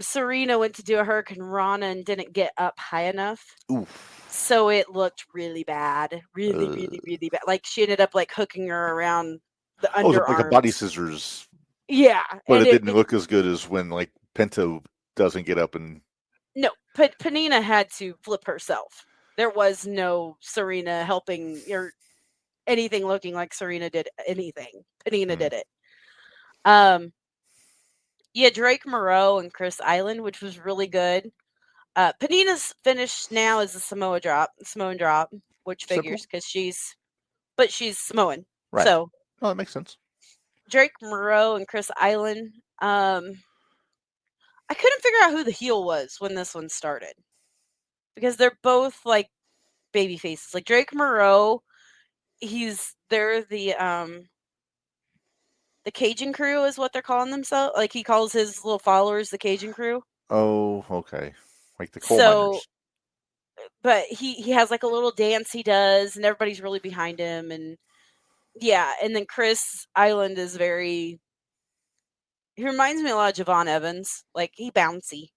Serena went to do a Hurricane Rana and didn't get up high enough. Oof. So it looked really bad. Really, really, really bad. Like, she ended up like hooking her around the underarms. Like a body scissors. Yeah. But it didn't look as good as when like Penta doesn't get up and. No, Panina had to flip herself. There was no Serena helping or anything looking like Serena did anything. Panina did it. Yeah, Drake Moreau and Chris Island, which was really good. Panina's finish now is a Samoan drop, which figures because she's Samoan. Right. So, that makes sense. Drake Moreau and Chris Island. I couldn't figure out who the heel was when this one started, because they're both like baby faces. Like Drake Moreau, they're the Cajun Crew is what they're calling themselves. Like, he calls his little followers the Cajun Crew. Oh, okay. Like the coal miners. But he has like a little dance he does, and everybody's really behind him. And yeah, and then Chris Island is he reminds me a lot of Javon Evans. Like, he bouncy.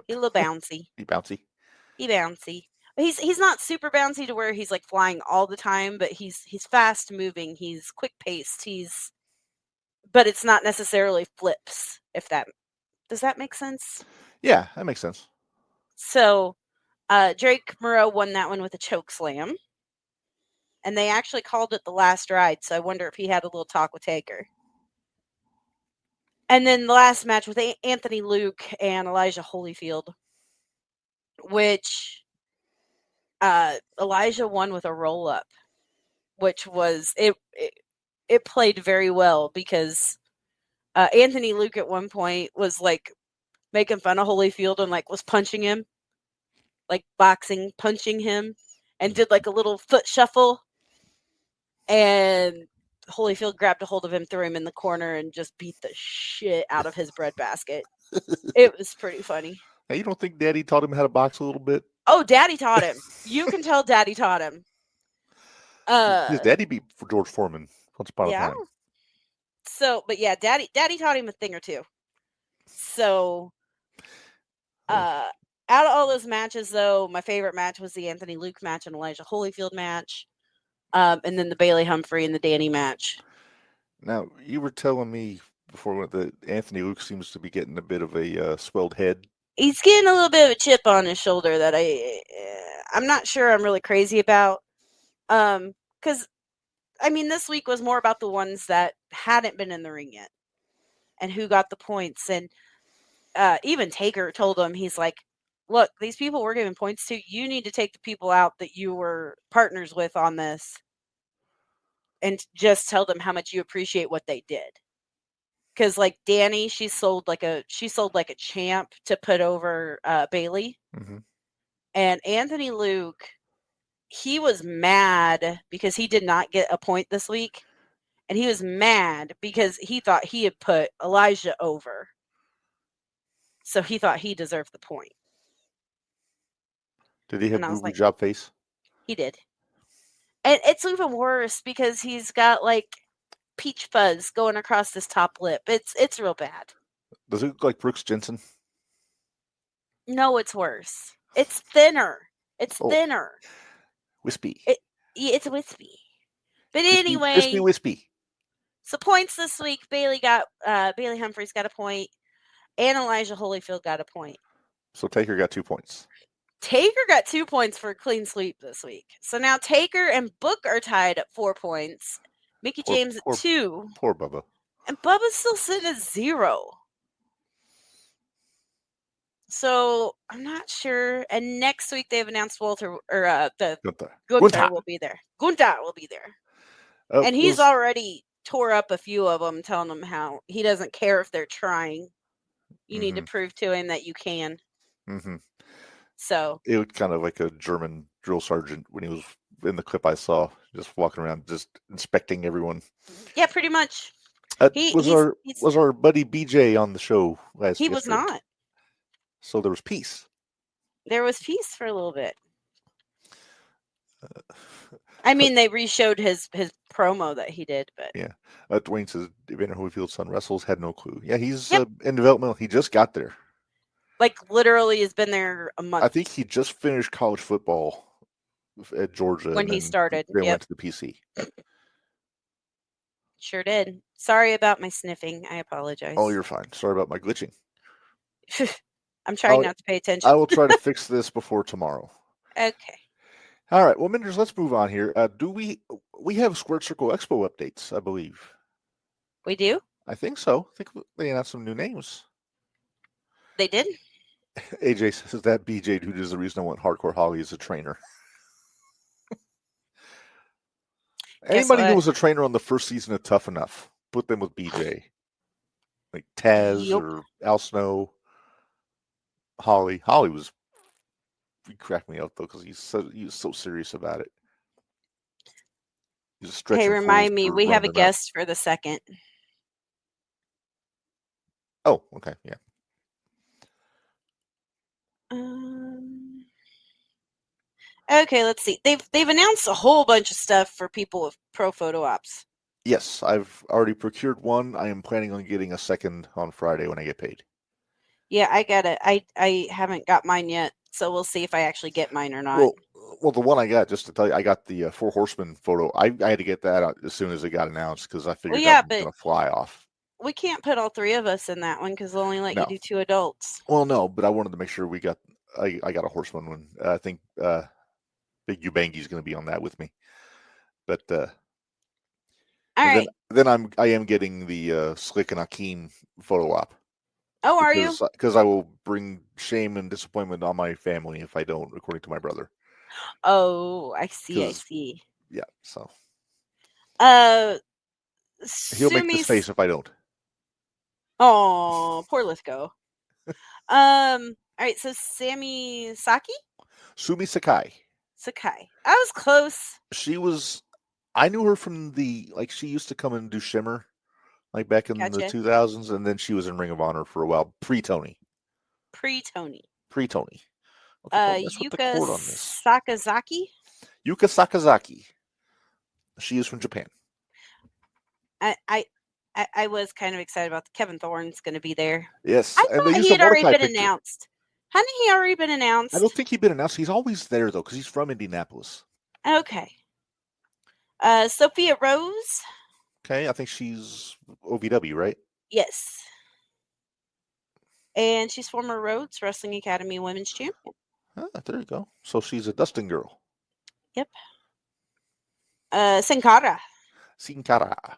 He's a little bouncy. He bouncy. He's not super bouncy to where he's like flying all the time, but he's fast moving. He's quick paced. But it's not necessarily flips. Does that make sense? Yeah, that makes sense. So, Drake Moreau won that one with a choke slam. And they actually called it the last ride, so I wonder if he had a little talk with Taker. And then the last match with Anthony Luke and Elijah Holyfield, which Elijah won with a roll-up, which was, it played very well because Anthony Luke at one point was like making fun of Holyfield and like was punching him, like boxing, punching him, and did like a little foot shuffle. And Holyfield grabbed a hold of him, threw him in the corner, and just beat the shit out of his breadbasket. It was pretty funny. Hey, you don't think Daddy taught him how to box a little bit? Oh, Daddy taught him. You can tell Daddy taught him. His daddy beat George Foreman once upon a time. So, but yeah, Daddy taught him a thing or two. So, out of all those matches, though, my favorite match was the Anthony Luke match and Elijah Holyfield match. And then the Bailey Humphrey and the Danny match. Now, you were telling me before that Anthony Luke seems to be getting a bit of a swelled head. He's getting a little bit of a chip on his shoulder that I'm not sure I'm really crazy about. Because, I mean, this week was more about the ones that hadn't been in the ring yet and who got the points. And even Taker told him, he's like, look, these people we're giving points to, you need to take the people out that you were partners with on this and just tell them how much you appreciate what they did. Because like Danny, she sold like a champ to put over Bailey. Mm-hmm. And Anthony Luke, he was mad because he did not get a point this week. And he was mad because he thought he had put Elijah over. So he thought he deserved the point. Did he have booby job face? He did. And it's even worse because he's got like peach fuzz going across his top lip. It's real bad. Does it look like Brooks Jensen? No, it's worse. It's thinner. It's thinner. Wispy. It's wispy. But anyway. Wispy. So points this week. Bailey Humphries got a point. And Elijah Holyfield got a point. So Taker got 2 points. Taker got 2 points for a clean sweep this week. So now Taker and Book are tied at 4 points. Mickey James at 2. Poor Bubba. And Bubba's still sitting at 0. So I'm not sure. And next week they've announced Gunther will be there. Gunther will be there. And he's already tore up a few of them, telling them how he doesn't care if they're trying. You need to prove to him that you can. Mm-hmm. So it was kind of like a German drill sergeant when he was in the clip I saw, just walking around, just inspecting everyone. Yeah, pretty much. Was our buddy BJ on the show last week? He was not. So there was peace. There was peace for a little bit. I mean, they re-showed his promo that he did, but yeah. Dwayne says Evander Holyfield's son wrestles, had no clue. Yeah, he's in development. He just got there. Like literally has been there a month. I think he just finished college football at Georgia when he started. They went to the PC. Sure did. Sorry about my sniffing. I apologize. Oh, you're fine. Sorry about my glitching. I'm trying not to pay attention. I will try to fix this before tomorrow. Okay. All right. Well, Minderz, let's move on here. Do we have Squared Circle Expo updates, I believe. We do? I think so. I think they announced some new names. They did? AJ says that BJ dude is the reason I want Hardcore Holly as a trainer. Anybody who was a trainer on the first season of Tough Enough, put them with BJ. Like Taz or Al Snow. Holly. He cracked me up though because he's so serious about it. He's hey, remind me, we have a guest for the second. Oh, okay, yeah. Okay, let's see. They've announced a whole bunch of stuff for people with pro photo ops. Yes, I've already procured one. I am planning on getting a second on Friday when I get paid. Yeah, I got it. I haven't got mine yet, so we'll see if I actually get mine or not. Well, the one I got, just to tell you, I got the Four Horsemen photo. I had to get that out as soon as it got announced because I figured that was going to fly off. We can't put all 3 of us in that one because they'll only let you do 2 adults. Well, no, but I wanted to make sure we got I got a Horseman one. I think Big Ubangi's going to be on that with me. But all right. Then I am getting the Slick and Akeem photo op. Oh, are you? Because I will bring shame and disappointment on my family if I don't, according to my brother. Oh, I see. Yeah, so. He'll make this face if I don't. Oh, poor Lithgow. All right, so Sumi Sakai? Sumi Sakai. Sakai. I was close. I knew her from she used to come and do Shimmer, like back in the 2000s, and then she was in Ring of Honor for a while, pre-Tony. Pre-Tony. Okay, Yuka Sakazaki? Yuka Sakazaki. She is from Japan. I was kind of excited about Kevin Thorne's going to be there. Yes. I thought he had already been announced. Hadn't he already been announced? I don't think he'd been announced. He's always there, though, because he's from Indianapolis. Okay. Sophia Rose. Okay, I think she's OVW, right? Yes. And she's former Rhodes Wrestling Academy Women's Champion. Ah, there you go. So she's a Dustin girl. Yep. Sin Cara.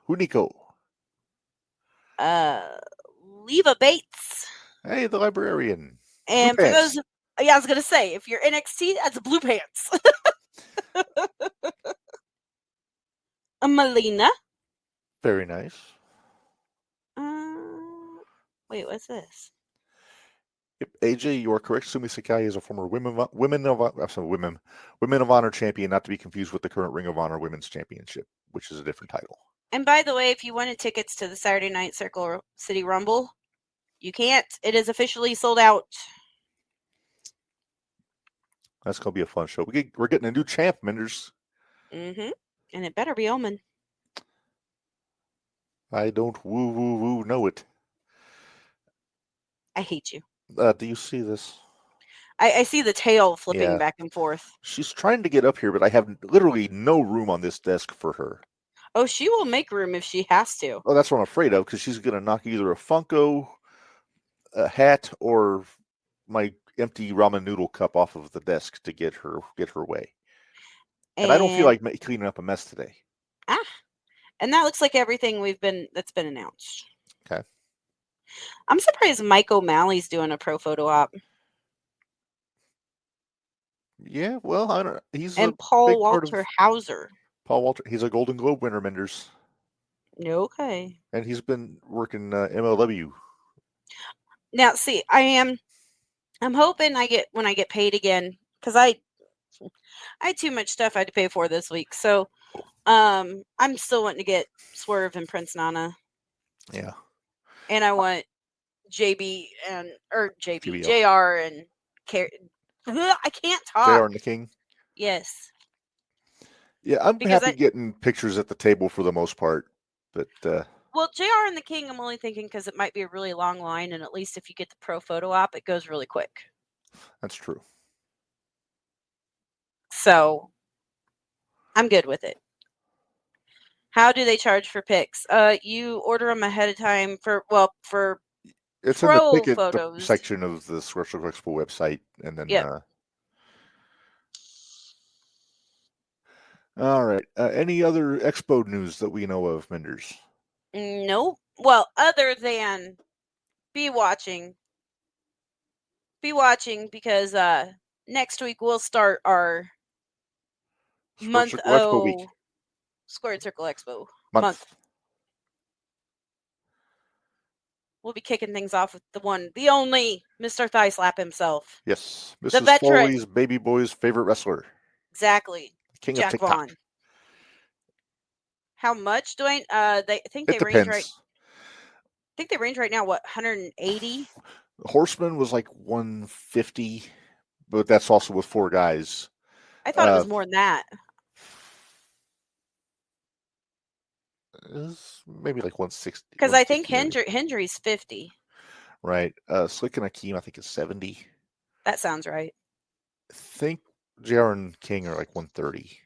Hunico. Leva Bates. Hey, the librarian. And for those, I was gonna say, if you're NXT, that's Blue Pants. Melina. Very nice. Wait, what's this? AJ, you are correct. Sumi Sakai is a former Women of Honor champion, not to be confused with the current Ring of Honor Women's Championship, which is a different title. And by the way, if you wanted tickets to the Saturday Night Circle City Rumble, you can't. It is officially sold out. That's going to be a fun show. We're getting a new champ, Minderz. Mm-hmm. And it better be Omen. I don't woo know it. I hate you. Do you see this? I see the tail flipping back and forth. She's trying to get up here, but I have literally no room on this desk for her. Oh, she will make room if she has to. Oh, that's what I'm afraid of, because she's going to knock either a Funko, a hat, or my empty ramen noodle cup off of the desk to get her way. And I don't feel like cleaning up a mess today. And that looks like everything that's been announced. Okay. I'm surprised Mike O'Malley's doing a pro photo op. Yeah, well, I don't. He's Paul Walter Hauser. Paul Walter. He's a Golden Globe winner, Minderz. Okay. And he's been working MLW. Now, see, I'm hoping when I get paid again, because I had too much stuff I had to pay for this week. So, I'm still wanting to get Swerve and Prince Nana. Yeah. And I want JR and I can't talk. JR and the King. Yes. Yeah, I'm happy getting pictures at the table for the most part, but. Well, JR and the King, I'm only thinking because it might be a really long line, and at least if you get the pro photo op, it goes really quick. That's true. So, I'm good with it. How do they charge for pics? You order them ahead of time for it's pro in the ticket photos section of the Wrestling Expo website, and then. Yep. All right. Any other Expo news that we know of, Minderz? No. Well, other than be watching because next week we'll start our month Squared Circle Expo month. We'll be kicking things off with the only Mr. Thigh Slap himself. Yes, Mrs. Foley's baby boy's favorite wrestler. Exactly. King Jack of TikTok. Vaughn. How much, Dwayne? They range right. I think they range right now. What, 180? Horseman was like 150, but that's also with 4 guys. I thought it was more than that. Maybe like 160. Because I think Hendry's 50. Right. Slick and Akeem, I think, is 70. That sounds right. I think JR and King are like 130.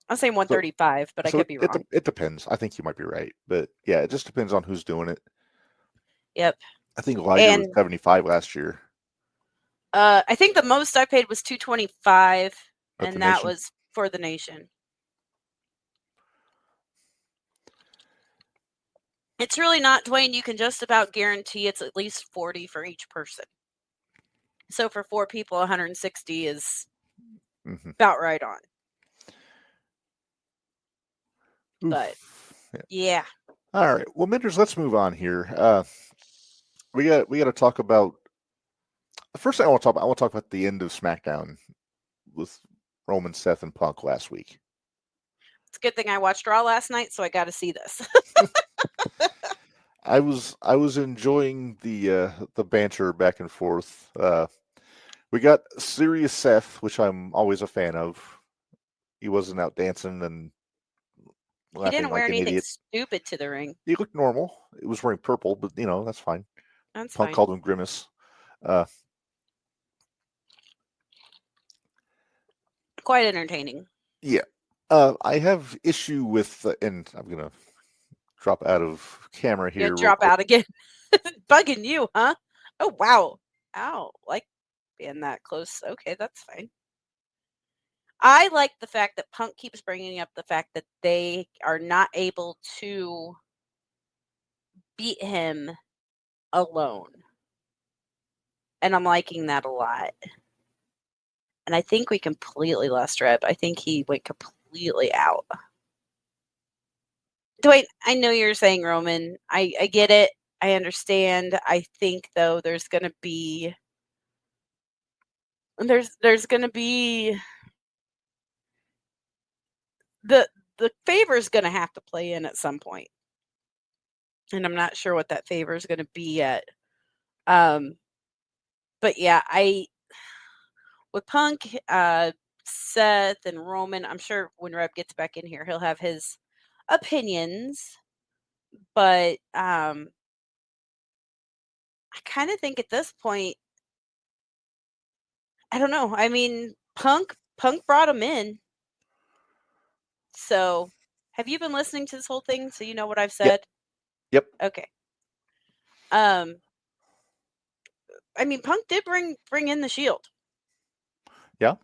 I'm saying 135, but I could be wrong. It depends. I think you might be right. But yeah, it just depends on who's doing it. Yep. I think Elijah was 75 last year. I think the most I paid was $225, and that Nation? was for the Nation. It's really not, Dwayne. You can just about guarantee it's at least 40 for each person. So for 4 people, 160 is about right on. Oof. But yeah. All right. Well, Minderz, let's move on here. We got to talk about. The first thing I want to talk about the end of SmackDown with Roman, Seth, and Punk last week. It's a good thing I watched Raw last night, so I got to see this. I was enjoying the banter back and forth. We got Serious Seth, which I'm always a fan of. He wasn't out dancing and laughing he didn't wear like an anything idiot. stupid to the ring. He looked normal. It was wearing purple, but that's fine. That's Punk fine. called him Grimace. Quite entertaining. Yeah. I have issue with, and I'm gonna drop out of camera here. You drop out again. Bugging you, huh? Oh wow. Ow. Like being that close. Okay, that's fine. I like the fact that Punk keeps bringing up the fact that they are not able to beat him alone. And I'm liking that a lot. And I think we completely lost Reb. I think he went completely out. Dwayne, I know you're saying Roman. I get it. I understand. I think though there's gonna be the favor is gonna have to play in at some point. And I'm not sure what that favor is gonna be yet. But yeah, with Punk, Seth, and Roman, I'm sure when Reb gets back in here, he'll have his opinions. But I kind of think at this point, I don't know. I mean, Punk brought him in. So, have you been listening to this whole thing? So you know what I've said. Yep. Okay. I mean, Punk did bring in the Shield. Yeah.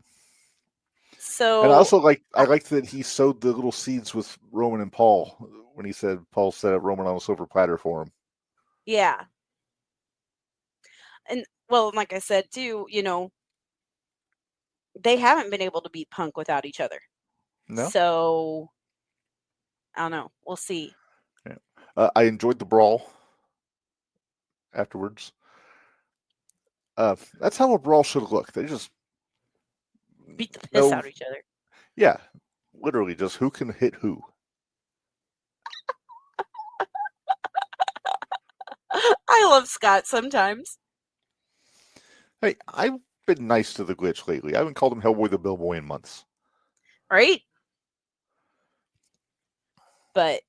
So, and I like that he sowed the little seeds with Roman and Paul when he said Paul set up Roman on a silver platter for him. Yeah. And well, like I said too, they haven't been able to beat Punk without each other. No. So I don't know. We'll see. Yeah. I enjoyed the brawl afterwards. That's how a brawl should look. They just beat the piss out of each other. Yeah, literally just who can hit who. I love Scott sometimes. Hey, I've been nice to the Glitch lately. I haven't called him Hellboy the Bellboy in months. Right? But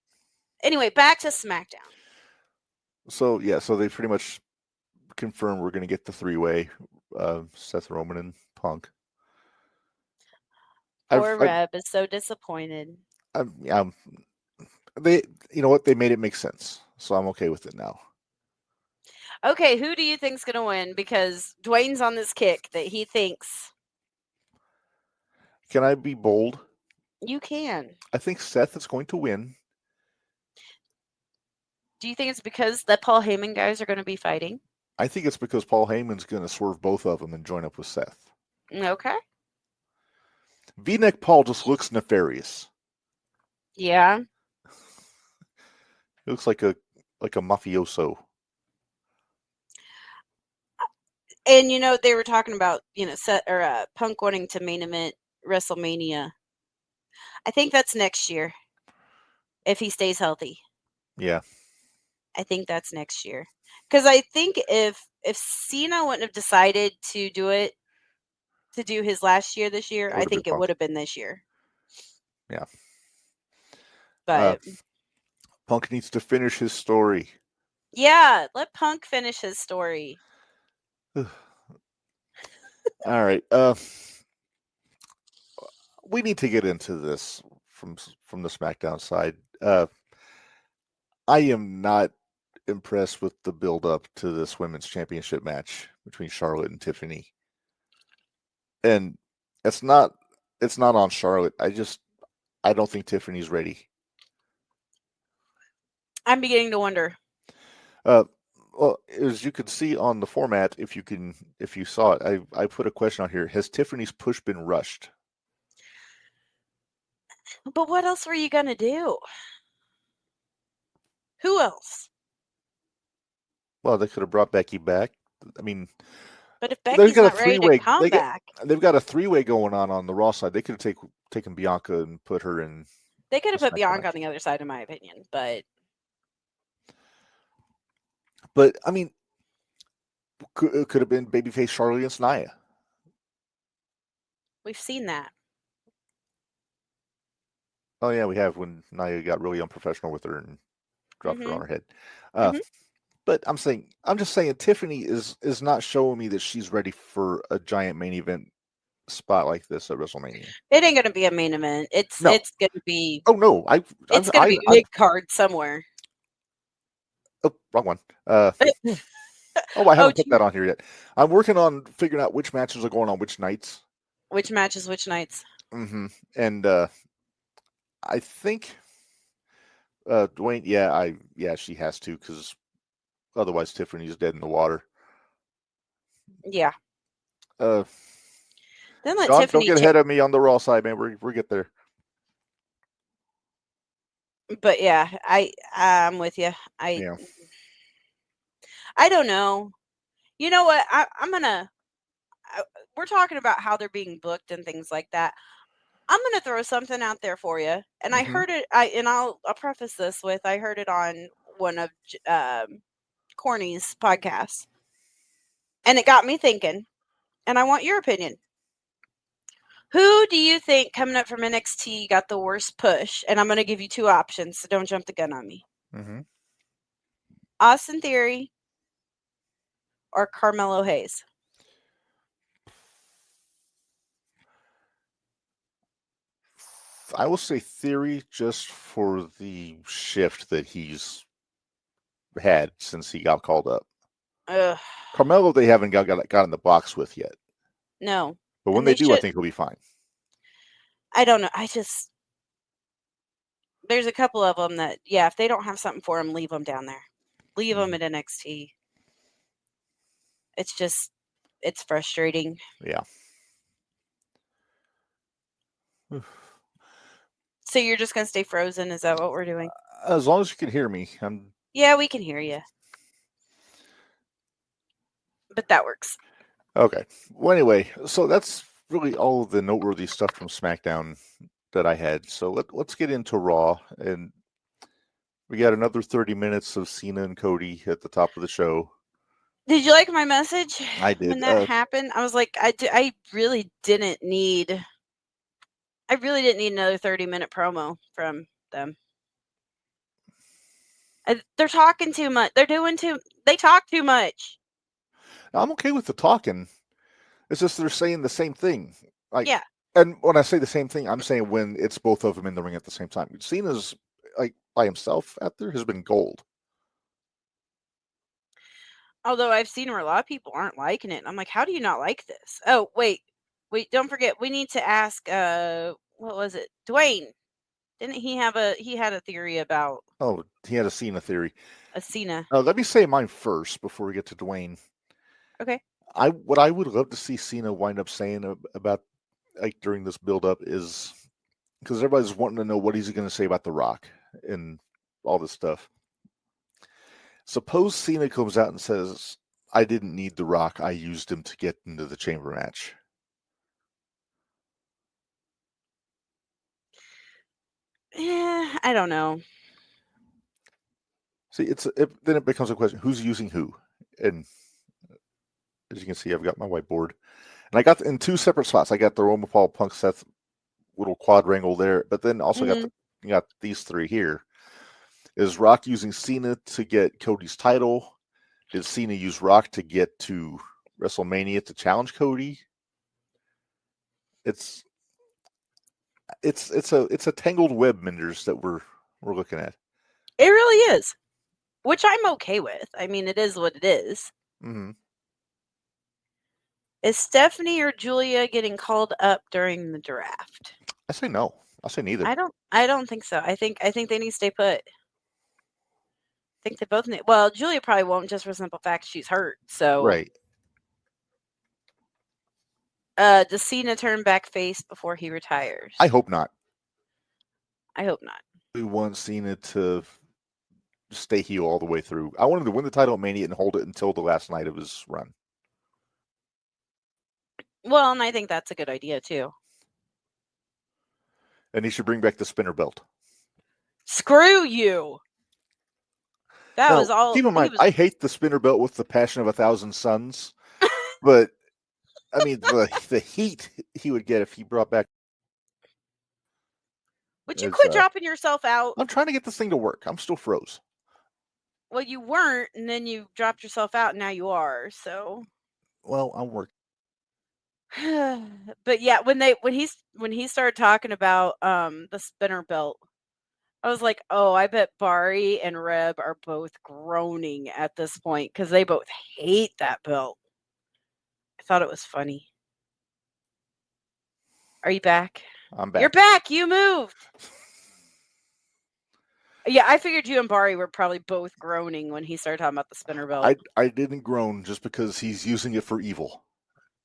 anyway, back to SmackDown. So they pretty much confirmed we're going to get the 3-way, Seth, Roman, and Punk. Poor Reb is so disappointed. They, you know what? They made it make sense, so I'm okay with it now. Okay, who do you think's going to win? Because Dwayne's on this kick that he thinks. Can I be bold? You can. I think Seth is going to win. Do you think it's because the Paul Heyman guys are going to be fighting? I think it's because Paul Heyman's going to swerve both of them and join up with Seth. Okay. V-neck Paul just looks nefarious. Yeah. He looks like a mafioso. And they were talking about Seth or Punk wanting to main event WrestleMania. I think that's next year if he stays healthy. Yeah. I think that's next year. Because I think if Cena wouldn't have decided to do his last year this year, I think it would have been this year. Yeah. But Punk needs to finish his story. Yeah, let Punk finish his story. All right. We need to get into this from the SmackDown side. I am not impressed with the build up to this women's championship match between Charlotte and Tiffany. and it's not on Charlotte. I don't think Tiffany's ready. I'm beginning to wonder. Well, as you can see on the format, if you saw it, I put a question on here. Has Tiffany's push been rushed? But what else were you gonna do? Who else? Well, they could have brought Becky back. I mean, but if they've Becky's got a not ready to three-way. come back, They've got a three-way going on the Raw side. They could have taken Bianca and put her in. they could have the put Bianca SmackDown. on the other side, in my opinion. But I mean, it could have been babyface Charlotte against Nia. we've seen that. Oh yeah, we have, when Nia got really unprofessional with her and dropped her on her head. Mhm. But I'm just saying, Tiffany is not showing me that she's ready for a giant main event spot like this at WrestleMania. It ain't gonna be a main event. It's No. gonna be. Oh no, It's gonna be mid card somewhere. Oh, wrong one. I haven't put that on here yet. I'm working on figuring out which matches are going on which nights. Which matches, which nights? Mm-hmm. And I think Dwayne. Yeah, she has to, because otherwise Tiffany's dead in the water. Yeah. Then let John, Tiffany don't get ahead of me on the Raw side, man. We're get there. But yeah, I'm with you. I don't know. You know what? We're talking about how they're being booked and things like that. I'm gonna throw something out there for you, and I heard it. I'll preface this with, I heard it on one of Corny's podcasts, and it got me thinking. And I want your opinion. Who do you think coming up from NXT got the worst push? And I'm going to give you two options, so don't jump the gun on me. Austin Theory or Carmelo Hayes? I will say Theory, just for the shift that he's had since he got called up. Carmelo, they haven't got in the box with yet. No. But when they do, I think he'll be fine. I don't know. There's a couple of them that, yeah, if they don't have something for him, leave them down there. Leave them at NXT. It's frustrating. Yeah. So you're just going to stay frozen? Is that what we're doing? As long as you can hear me. Yeah, we can hear you. But that works. Okay. Well, anyway, so that's really all of the noteworthy stuff from SmackDown that I had. So let's get into Raw. And we got another 30 minutes of Cena and Cody at the top of the show. Did you like my message? I did. When that happened, I was like, I really didn't need another 30-minute promo from them. They're talking too much. They talk too much. I'm okay with the talking. It's just they're saying the same thing. Yeah. And when I say the same thing, I'm saying when it's both of them in the ring at the same time. Cena's by himself out there has been gold. Although I've seen where a lot of people aren't liking it. And I'm like, how do you not like this? Oh, wait, don't forget, we need to ask, what was it? Dwayne. Didn't he had a theory about... Oh, he had a Cena theory. A Cena. Let me say mine first before we get to Dwayne. Okay. What I would love to see Cena wind up saying about during this build-up is, because everybody's wanting to know what he's going to say about The Rock and all this stuff. Suppose Cena comes out and says, I didn't need The Rock. I used him to get into the chamber match. Yeah, I don't know. See, then it becomes a question: who's using who? And as you can see, I've got my whiteboard, and I got in two separate spots. I got the Roman Paul Punk Seth little quadrangle there, but then also got these three here. Is Rock using Cena to get Cody's title? Did Cena use Rock to get to WrestleMania to challenge Cody? It's a tangled web, Minderz, that we're looking at. It really is, which I'm okay with. I mean, it is what it is. Mm-hmm. Is Stephanie or Julia getting called up during the draft? I say no. I say neither. I don't think so. I think they need to stay put. I think they both need. Well, Julia probably won't, just for the simple fact she's hurt. So Right. Does Cena turn back face before he retires? I hope not. I hope not. We want Cena to stay heel all the way through. I want him to win the title at Mania and hold it until the last night of his run. Well, and I think that's a good idea too. And he should bring back the spinner belt. Screw you. That was all. Keep in mind, I hate the spinner belt with the passion of 1,000 suns, but I mean the heat he would get if he brought back. Would you quit dropping yourself out? I'm trying to get this thing to work. I'm still froze. Well, you weren't, and then you dropped yourself out, and now you are. So. Well, I'm working. But yeah, when he started talking about the spinner belt, I was like, oh, I bet Bari and Reb are both groaning at this point because they both hate that belt. I thought it was funny. Are you back? I'm back. You're back. You moved. Yeah, I figured you and Bari were probably both groaning when he started talking about the spinner belt. I didn't groan just because he's using it for evil.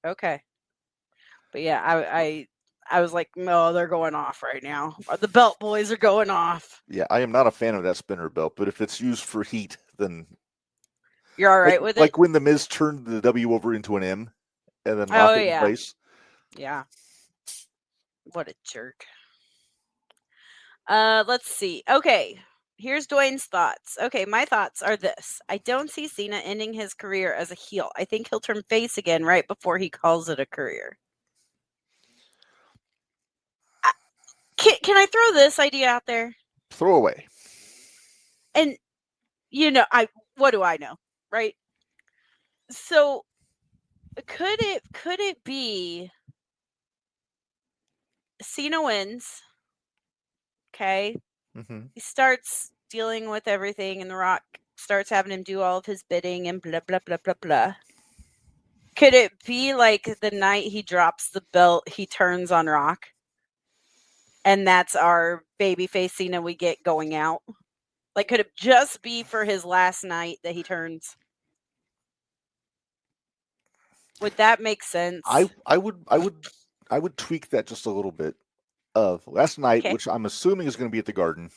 Okay. But yeah, I was like, no, they're going off right now. The belt boys are going off. Yeah, I am not a fan of that spinner belt, but if it's used for heat, then you're all right with it. Like when the Miz turned the W over into an M and then locked it in place. Yeah. What a jerk. Let's see. Okay. Here's Dwayne's thoughts. Okay, my thoughts are this. I don't see Cena ending his career as a heel. I think he'll turn face again right before he calls it a career. Can I throw this idea out there? Throw away. And what do I know, right? So could it be Cena wins? Okay. Mm-hmm. He starts dealing with everything, and The Rock starts having him do all of his bidding and blah blah blah blah blah. Could it be like the night he drops the belt, he turns on Rock? And that's our babyface Cena we get going out. Like, could it just be for his last night that he turns? Would that make sense? I would tweak that just a little bit. Last night, which I'm assuming is going to be at the Garden,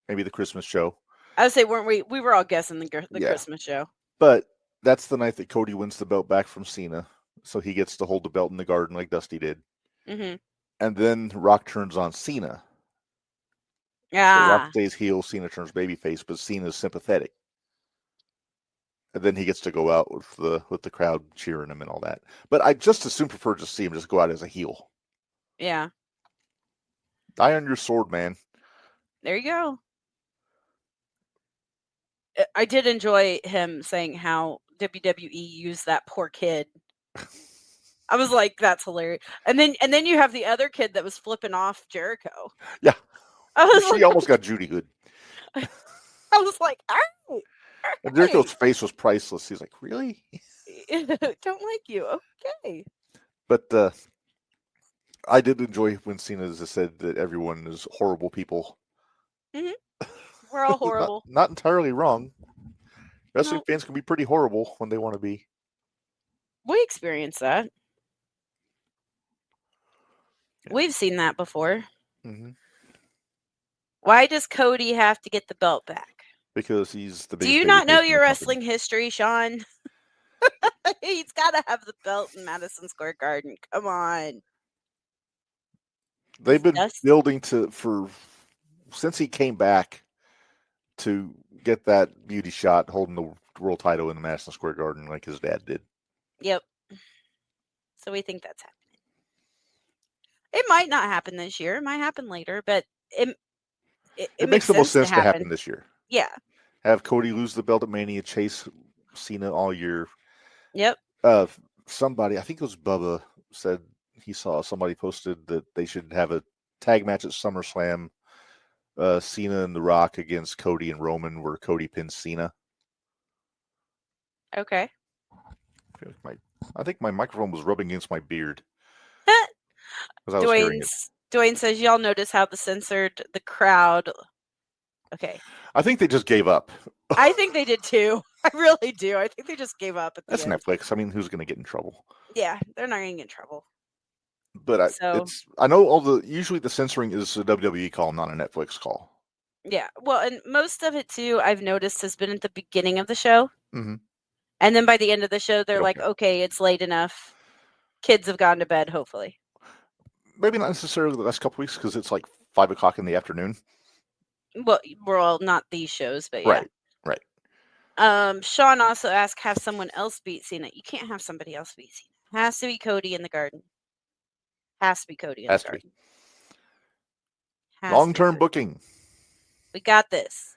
maybe the Christmas show. I would say, weren't we? We were all guessing the Christmas show. But that's the night that Cody wins the belt back from Cena, so he gets to hold the belt in the Garden like Dusty did. Mm-hmm. And then Rock turns on Cena. Yeah. So Rock stays heel, Cena turns babyface, but Cena's sympathetic. And then he gets to go out with the crowd cheering him and all that. But I just as soon prefer to see him just go out as a heel. Yeah. Die on your sword, man. There you go. I did enjoy him saying how WWE used that poor kid. I was like, that's hilarious. And then you have the other kid that was flipping off Jericho. Yeah. She almost got Judy good. I was like, oh. And Jericho's face was priceless. He's like, really? Don't like you. Okay. But I did enjoy when Cena said that everyone is horrible people. Mm-hmm. We're all horrible. not entirely wrong. Wrestling fans can be pretty horrible when they want to be. We experience that. Yeah. We've seen that before. Mm-hmm. Why does Cody have to get the belt back? Because he's the biggest. Do you not know your wrestling history, Sean? He's got to have the belt in Madison Square Garden. Come on. They've been building since he came back to get that beauty shot holding the world title in the Madison Square Garden like his dad did. Yep. So we think that's happening. It might not happen this year. It might happen later, but it makes the most sense to happen this year. Yeah. Have Cody lose the belt at Mania, chase Cena all year. Yep. Somebody, I think it was Bubba, said he saw somebody posted that they should have a tag match at SummerSlam. Cena and The Rock against Cody and Roman, where Cody pins Cena. Okay. I feel like my I think my microphone was rubbing against my beard because I was hearing it. Dwayne says, y'all notice how the crowd. Okay. I think they just gave up. I think they did too. I really do. I think they just gave up at the That's end. Netflix. I mean, who's going to get in trouble? Yeah, they're not going to get in trouble. But I know usually the censoring is a WWE call, not a Netflix call. Yeah. Well, and most of it too, I've noticed, has been at the beginning of the show. Mm-hmm. And then by the end of the show, they're like, okay, it's late enough. Kids have gone to bed, hopefully. Maybe not necessarily the last couple weeks because it's like 5 o'clock in the afternoon. Well, not these shows, but yeah. Right. Sean also asked, have someone else beat Cena. You can't have somebody else beat Cena. Has to be Cody in the Garden. Has to be Cody in the Garden. Long-term booking. We got this.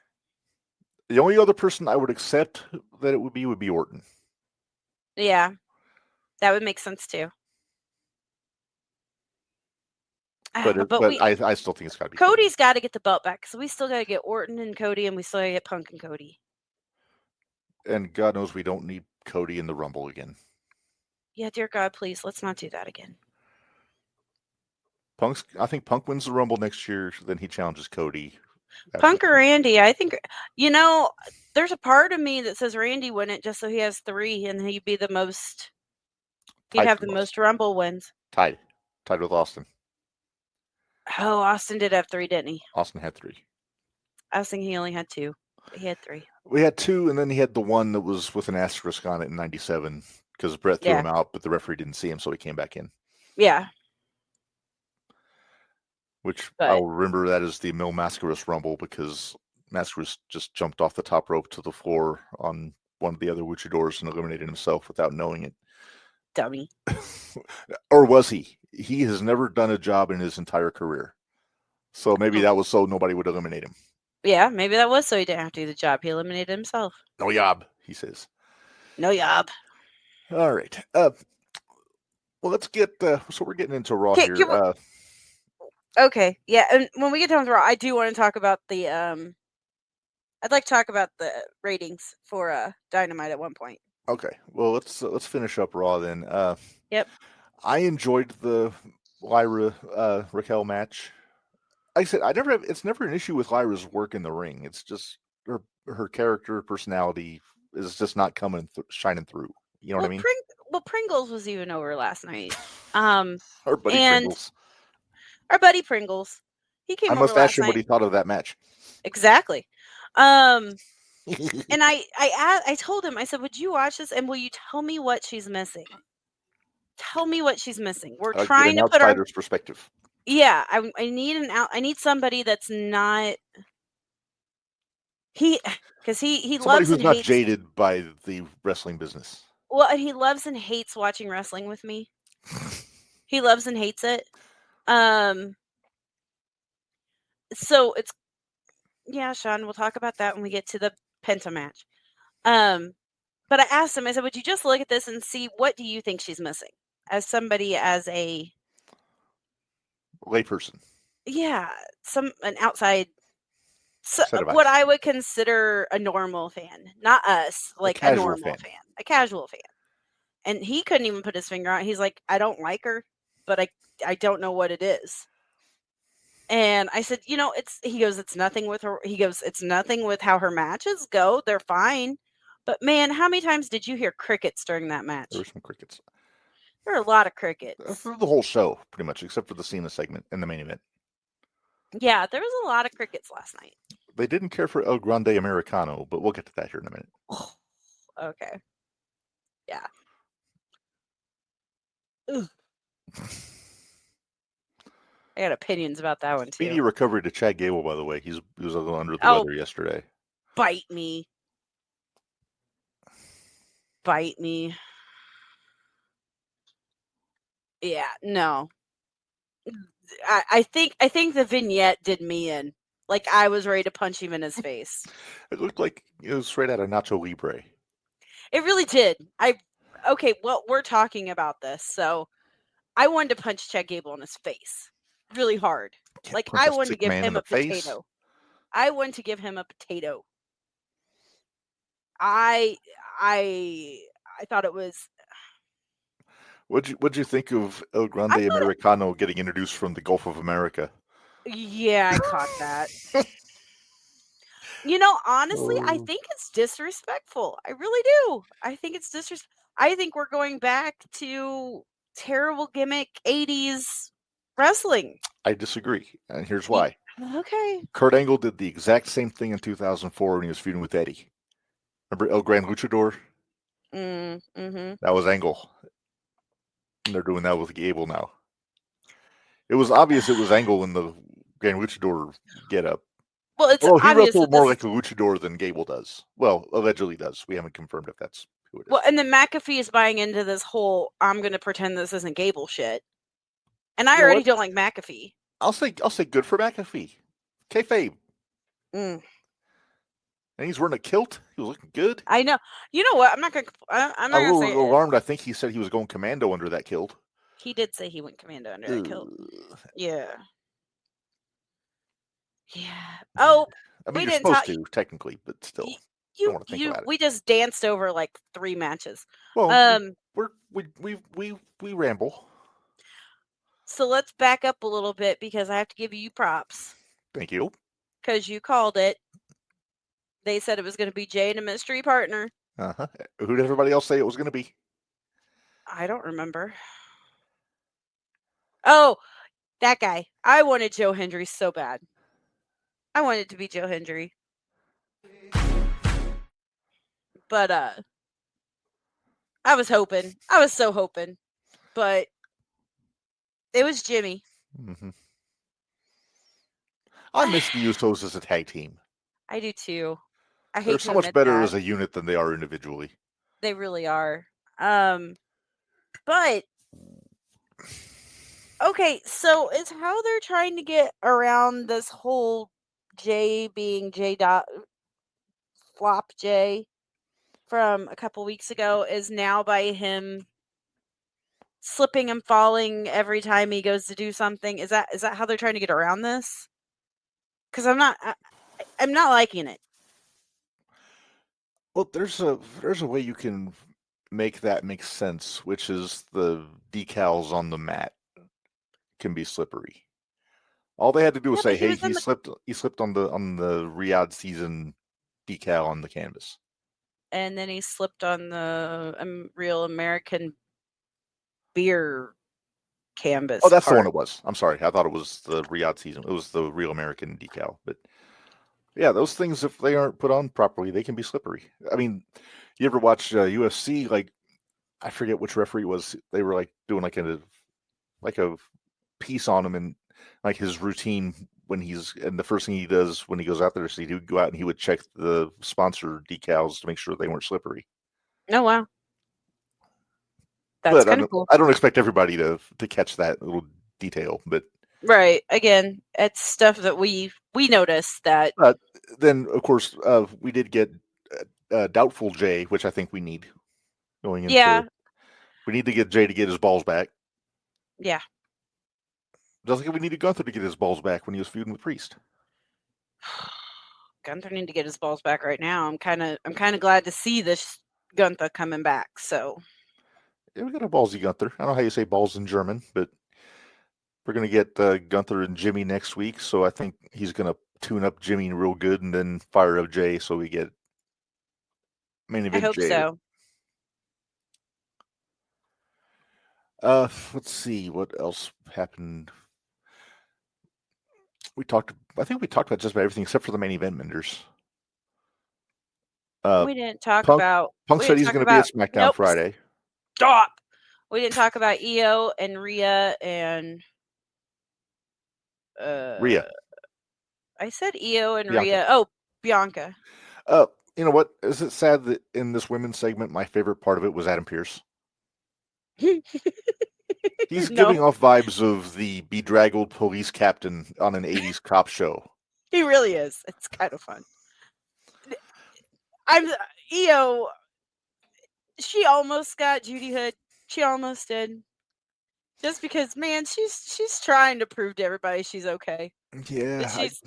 The only other person I would accept that it would be Orton. Yeah. That would make sense too. But I still think it's got to be Cody's got to get the belt back because we still got to get Orton and Cody, and we still got to get Punk and Cody. And God knows we don't need Cody in the Rumble again. Yeah, dear God, please, let's not do that again. I think Punk wins the Rumble next year, then he challenges Cody. Punk or Randy, I think, there's a part of me that says Randy win it just so he has 3 and he'd be the most, he'd have the most Rumble wins. Tied with Austin. Oh, Austin did have 3, didn't he? Austin had 3. I was thinking he only had 2. But he had 3. We had 2, and then he had the one that was with an asterisk on it in 97 because Brett threw him out, but the referee didn't see him, so he came back in. Yeah. I'll remember that as the Mil Mascaras Rumble because Mascaras just jumped off the top rope to the floor on one of the other luchadors and eliminated himself without knowing it. Dummy. Or was he? He has never done a job in his entire career. So maybe that was so nobody would eliminate him. Yeah, maybe that was so he didn't have to do the job. He eliminated himself. No yob, he says. No yob. All right. Well, let's get, so we're getting into Raw here. Okay, yeah, and when we get down to Raw, I do want to talk about the, I'd like to talk about the ratings for Dynamite at one point. Okay, well, let's finish up Raw then. Yep. I enjoyed the Lyra Raquel match. Like I said, it's never an issue with Lyra's work in the ring. It's just her character, personality is just not shining through. You know what I mean? Pringles was even over last night. Our buddy Pringles. Our buddy Pringles. He came over last night. I must ask him what he thought of that match. Exactly. And I told him, I said, would you watch this and will you tell me what she's missing? Tell me what she's missing. We're trying to put our outsider's perspective. Yeah, I need somebody that's not because he loves who's and not hates, jaded by the wrestling business. Well, and he loves and hates watching wrestling with me. He loves and hates it. So it's Sean, we'll talk about that when we get to the Penta match. But I asked him, I said, would you just look at this and see what do you think she's missing as somebody, as a layperson? Yeah, an outside, what I would consider a normal fan, not us, like a normal fan, a casual fan. And he couldn't even put his finger on it. He's like, I don't like her, but I don't know what it is. And I said, he goes, it's nothing with her. He goes, it's nothing with how her matches go. They're fine. But man, how many times did you hear crickets during that match? There were some crickets. There were a lot of crickets. Through the whole show, pretty much, except for the Cena segment and the main event. Yeah, there was a lot of crickets last night. They didn't care for El Grande Americano, but we'll get to that here in a minute. Okay. Yeah. Ugh. I got opinions about that one too. Speedy recovery to Chad Gable, by the way. He was a little under the weather yesterday. Bite me. Yeah, no. I think the vignette did me in. Like I was ready to punch him in his face. It looked like it was straight out of Nacho Libre. It really did. Well, we're talking about this, so I wanted to punch Chad Gable in his face really hard. Like I wanted to give him a potato. I wanted to give him a potato. I thought it was. What'd you think of El Grande Americano getting introduced from the Gulf of America? Yeah, I caught that. Honestly, I think it's disrespectful. I really do. I think it's disrespectful. I think we're going back to terrible gimmick 80s wrestling. I disagree, and here's why. Okay. Kurt Angle did the exact same thing in 2004 when he was feuding with Eddie. Remember El Gran Luchador? Mm-hmm. That was Angle. And they're doing that with Gable now. It was obvious it was Angle in the Gran Luchador get-up. Well, it's he obvious wrestled more like a luchador than Gable does. Well, allegedly does. We haven't confirmed if that's who it is. Well, and then McAfee is buying into this whole "I'm going to pretend this isn't Gable" shit, and I already don't like McAfee. I'll say good for McAfee. Kayfabe. And he's wearing a kilt. He was looking good. I know. You know what? I'm not going to. I'm not going to say. Alarmed. I think he said he was going commando under that kilt. He did say he went commando under that kilt. Yeah. Yeah. Oh, I mean, you're supposed to technically, but still. We just danced over like 3 matches. Well, we ramble. So let's back up a little bit because I have to give you props. Thank you. Because you called it. They said it was going to be Jay and a mystery partner. Uh-huh. Who did everybody else say it was going to be? I don't remember. Oh, that guy. I wanted Joe Hendry so bad. I wanted it to be Joe Hendry. But I was hoping. I was so hoping. But it was Jimmy. Mm-hmm. I miss the Usos as a tag team. I do too. I hate They're so much better as a unit than they are individually. They really are. But okay, so it's how they're trying to get around this whole Jay being J. Flop J from a couple weeks ago is now by him slipping and falling every time he goes to do something. Is that how they're trying to get around this? Because I'm not liking it. Well, there's a way you can make that make sense, which is the decals on the mat can be slippery. All they had to do was say, "Hey, he slipped on the Riyadh season decal on the canvas." And then he slipped on the Real American beer canvas. Oh, that's the one it was. I'm sorry. I thought it was the Riyadh season. It was the Real American decal. But yeah, those things, if they aren't put on properly, they can be slippery. I mean, you ever watch UFC? Like, I forget which referee it was. They were like doing like a piece on him and like his routine and the first thing he does when he goes out there, he would go out and he would check the sponsor decals to make sure they weren't slippery. Oh wow, that's kind of cool. I don't expect everybody to catch that little detail, but right. Again, it's stuff that we noticed that. Then of course we did get Doubtful Jay, which I think we need going into. Yeah, we need to get Jay to get his balls back. Yeah. Just like we needed Gunther to get his balls back when he was feuding with Priest. Gunther need to get his balls back right now. I'm kind of glad to see this Gunther coming back. So yeah, we got a ballsy Gunther. I don't know how you say balls in German, but we're gonna get Gunther and Jimmy next week. So I think he's gonna tune up Jimmy real good and then fire up Jay. So we get main event. I hope Jay. So. Let's see what else happened. I think we talked about just about everything except for the main event, Minderz. We didn't talk about. Punk said he's going to be at SmackDown Friday. Stop. We didn't talk about Io and Rhea and. Rhea. I said Io and Bianca. Rhea. Oh, Bianca. You know what? Is it sad that in this women's segment, my favorite part of it was Adam Pearce? He's giving off vibes of the bedraggled police captain on an 80s cop show. He really is. It's kind of fun. Io, she almost got Judy Hood. She almost did. Just because, man, she's trying to prove to everybody she's okay. Yeah.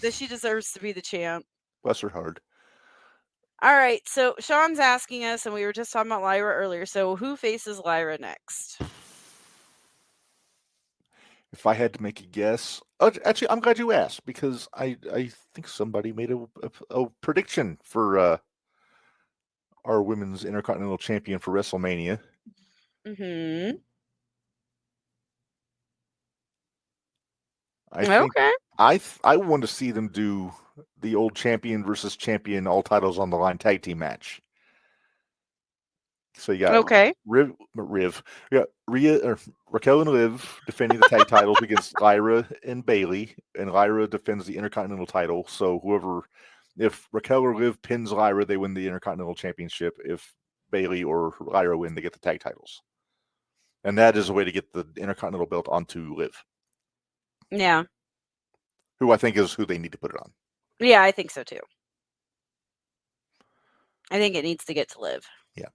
That she deserves to be the champ. Bless her heart. All right, so Sean's asking us, and we were just talking about Lyra earlier. So who faces Lyra next? If I had to make a guess, actually, I'm glad you asked because I think somebody made a prediction for our women's Intercontinental Champion for WrestleMania. Mm-hmm. I think Okay. I want to see them do the old champion versus champion, all titles on the line tag team match. So you got Okay. you got Raquel and Liv defending the tag titles against Lyra and Bailey, and Lyra defends the Intercontinental title. So if Raquel or Liv pins Lyra, they win the Intercontinental Championship. If Bailey or Lyra win, they get the tag titles. And that is a way to get the Intercontinental belt onto Liv. Yeah. Who I think is who they need to put it on. Yeah, I think so too. I think it needs to get to Liv. Yeah.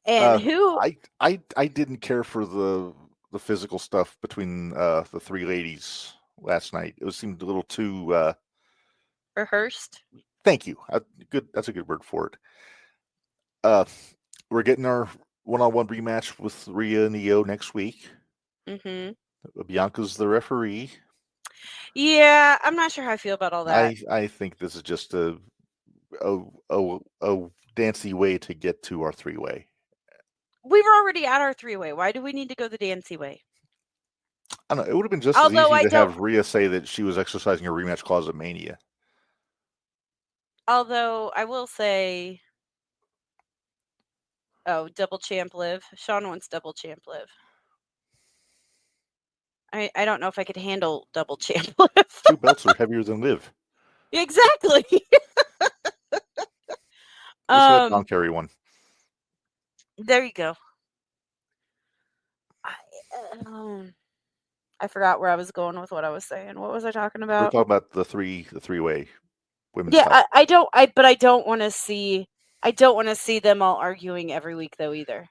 And who? I didn't care for the physical stuff between the three ladies last night. It seemed a little too Rehearsed. Thank you. Good. That's a good word for it. We're getting our one-on-one rematch with Rhea and Io next week. Mm-hmm. Bianca's the referee. Yeah, I'm not sure how I feel about all that. I think this is just a dancy way to get to our three-way. We were already at our three-way. Why do we need to go the dancy way? I don't know. It would have been just as easy to have Rhea say that she was exercising her rematch clause at Mania. Although I will say, double champ Liv. Sean wants double champ Liv. I don't know if I could handle double champ Liv. 2 belts are heavier than Liv. Exactly. Just let Don carry one. There you go. I forgot where I was going with what I was saying. What was I talking about? We're talking about the three-way women's. Yeah, I don't want to see. I don't want to see them all arguing every week though either.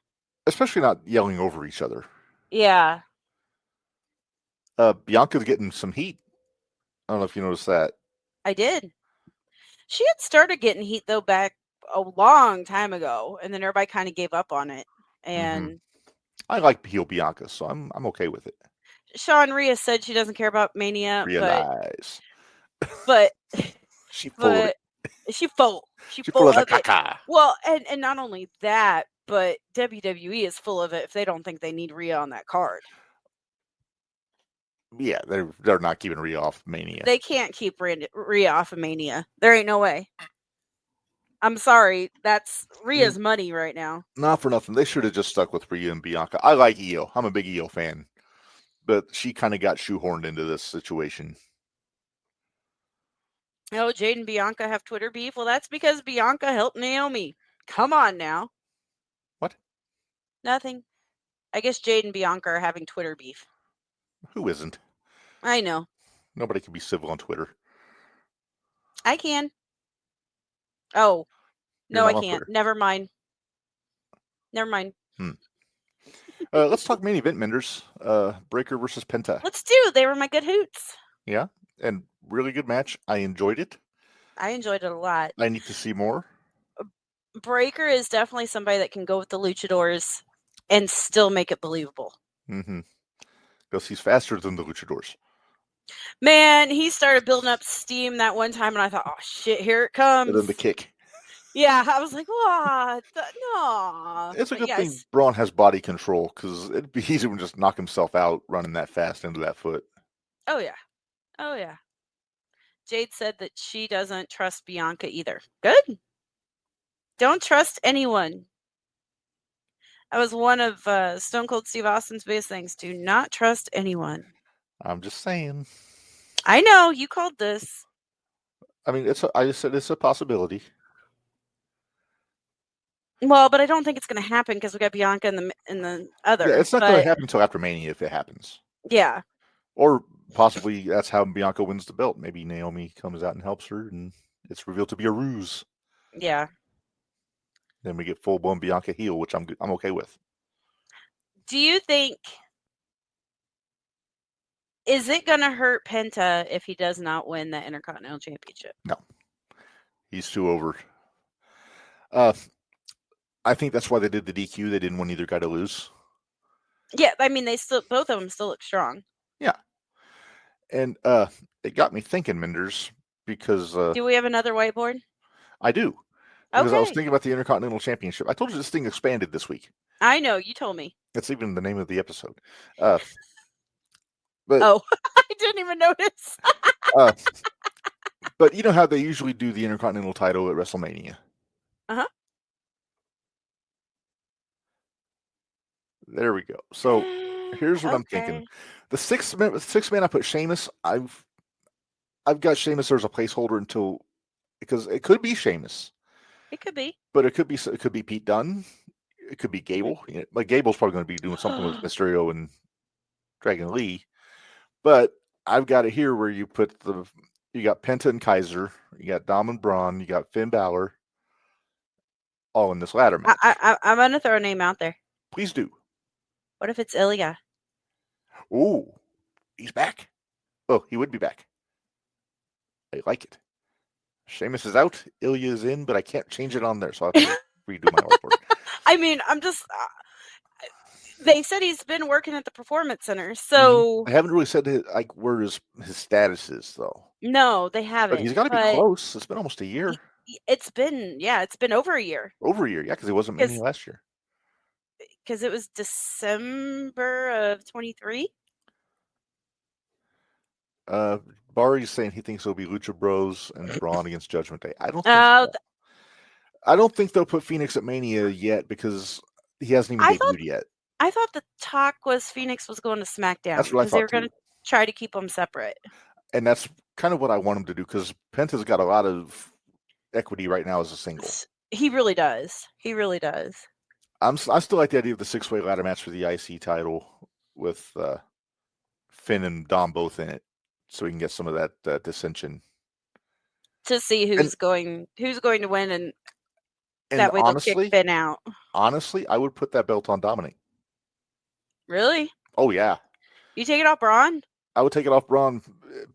Especially not yelling over each other. Yeah. Bianca's getting some heat. I don't know if you noticed that. I did. She had started getting heat though back a long time ago, and then everybody kind of gave up on it. And I like heel Bianca, so I'm okay with it. Sean Rhea said she doesn't care about Mania, Realize. but she full of it. She full of the caca. Well, and not only that, but WWE is full of it if they don't think they need Rhea on that card. Yeah, they're not keeping Rhea off Mania. They can't keep Rhea off of Mania. There ain't no way. I'm sorry. That's Rhea's money right now. Not for nothing. They should have just stuck with Rhea and Bianca. I like Io. I'm a big Io fan. But she kind of got shoehorned into this situation. Oh, Jade and Bianca have Twitter beef? Well, that's because Bianca helped Naomi. Come on now. What? Nothing. I guess Jade and Bianca are having Twitter beef. Who isn't? I know. Nobody can be civil on Twitter. I can. Oh. No, I can't. Never mind. Let's talk main event, Minderz. Breaker versus Penta. Let's do. They were my good hoots. Yeah, and really good match. I enjoyed it. I enjoyed it a lot. I need to see more. Breaker is definitely somebody that can go with the luchadors and still make it believable. Because he's faster than the luchadors. Man, he started building up steam that one time, and I thought, oh, shit, here it comes. And then the kick. Yeah, I was like, what? No. It's a good thing Braun has body control, because it'd be easy to just knock himself out running that fast into that foot. Oh, yeah. Jade said that she doesn't trust Bianca either. Good. Don't trust anyone. That was one of Stone Cold Steve Austin's biggest things. Do not trust anyone. I'm just saying. I know. You called this. I mean, I just said it's a possibility. Well, but I don't think it's going to happen because we got Bianca in the other. Yeah, it's not going to happen until after Mania if it happens. Yeah. Or possibly that's how Bianca wins the belt. Maybe Naomi comes out and helps her, and it's revealed to be a ruse. Yeah. Then we get full-blown Bianca heel, which I'm okay with. Do you think... Is it going to hurt Penta if he does not win that Intercontinental Championship? No. He's too over. I think that's why they did the DQ. They didn't want either guy to lose. Yeah, I mean, both of them still look strong. Yeah. And it got me thinking, Minderz, because Do we have another whiteboard? I do. Because I was Okay. thinking about the Intercontinental Championship. I told you this thing expanded this week. I know, you told me. That's even the name of the episode. But Oh, I didn't even notice. but you know how they usually do the Intercontinental title at WrestleMania? Uh-huh. There we go. So here's what I'm thinking. Okay. The six man I put Sheamus. I've got Sheamus as a placeholder until, because it could be Sheamus, It could be. but it could be Pete Dunne. It could be Gable. You know, like Gable's probably going to be doing something with Mysterio and Dragon Lee. But I've got it here where you got Penta and Kaiser, you got Dom and Braun, you got Finn Balor, all in this ladder match. I'm going to throw a name out there. Please do. What if it's Ilya? Ooh, he's back. Oh, he would be back. I like it. Sheamus is out, Ilya is in, but I can't change it on there, so I'll have to redo my report. I mean, I'm just... they said he's been working at the Performance Center, so... I haven't really said where his status is, though. No, they haven't. But he's got to be close. It's been almost a year. It's been over a year. Over a year, yeah, because it wasn't Mania last year. Because it was December of 23. Barry's saying he thinks it'll be Lucha Bros and Braun against Judgment Day. I don't think I don't think they'll put Phoenix at Mania yet because he hasn't even debuted yet. I thought the talk was Phoenix was going to SmackDown. That's what I thought, they were going to try to keep them separate. And that's kind of what I want him to do, because Penta's got a lot of equity right now as a single. He really does. He really does. I still like the idea of the 6-way ladder match for the IC title with Finn and Dom both in it, so we can get some of that dissension to see who's going to win, and that way honestly, they'll kick Finn out. Honestly, I would put that belt on Dominic. Really? Oh yeah. You take it off Braun? I would take it off Braun,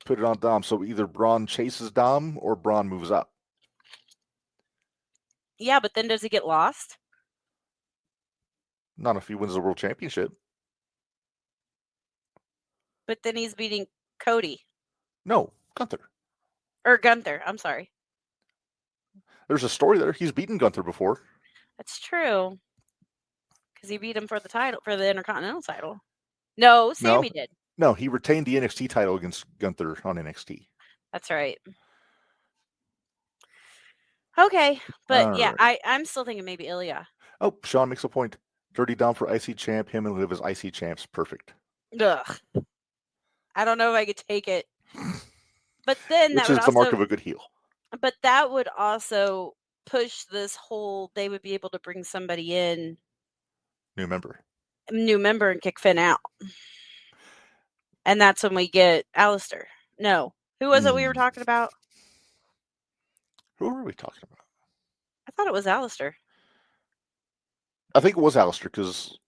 put it on Dom. So either Braun chases Dom or Braun moves up. Yeah, but then does he get lost? Not if he wins the World Championship. But then he's beating Cody. No, Gunther. Or Gunther, I'm sorry. There's a story there. He's beaten Gunther before. That's true. Because he beat him for the title, for the Intercontinental title. No, Sammy did. No, he retained the NXT title against Gunther on NXT. That's right. Okay, but yeah, right. I'm still thinking maybe Ilya. Oh, Sean makes a point. Dirty Dom for IC champ, him and Liv as IC champs. Perfect. Ugh. I don't know if I could take it. But then which is the mark of a good heel. But that would also push this whole, they would be able to bring somebody in. New member and kick Finn out. And that's when we get Alistair. No. Who was it we were talking about? Who were we talking about? I thought it was Alistair. I think it was Alistair because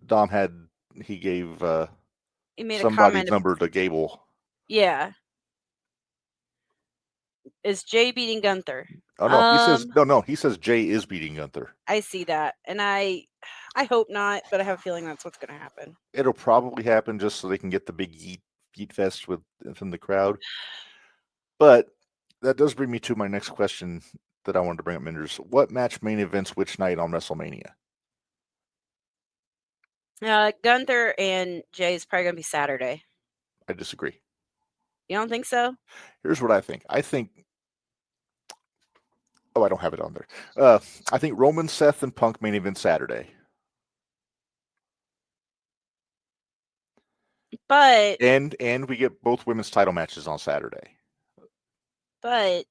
Dom he gave he made somebody's number to Gable. Yeah. Is Jay beating Gunther? Oh no, he says Jay is beating Gunther. I see that. And I hope not, but I have a feeling that's what's going to happen. It'll probably happen just so they can get the big yeet fest from the crowd. But that does bring me to my next question that I wanted to bring up, Minderz. What match main events which night on WrestleMania? Gunther and Jay is probably going to be Saturday. I disagree. You don't think so? Here's what I think. Oh, I don't have it on there. I think Roman, Seth, and Punk main event Saturday. But and we get both women's title matches on Saturday. But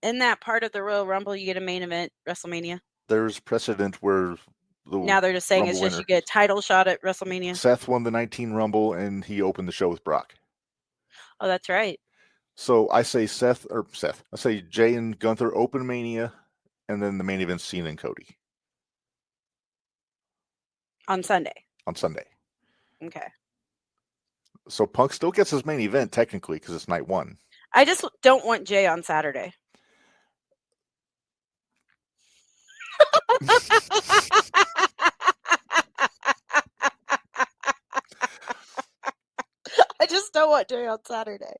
in that part of the Royal Rumble, you get a main event WrestleMania. There's precedent where now they're just saying Rumble it's just winner. You get a title shot at WrestleMania. Seth won the 19 Rumble and he opened the show with Brock. Oh, that's right. So I say I say Jay and Gunther open Mania, and then the main event Cena and Cody. On Sunday. Okay. So Punk still gets his main event technically because it's night one. I just don't want Jay on Saturday. know what day on Saturday.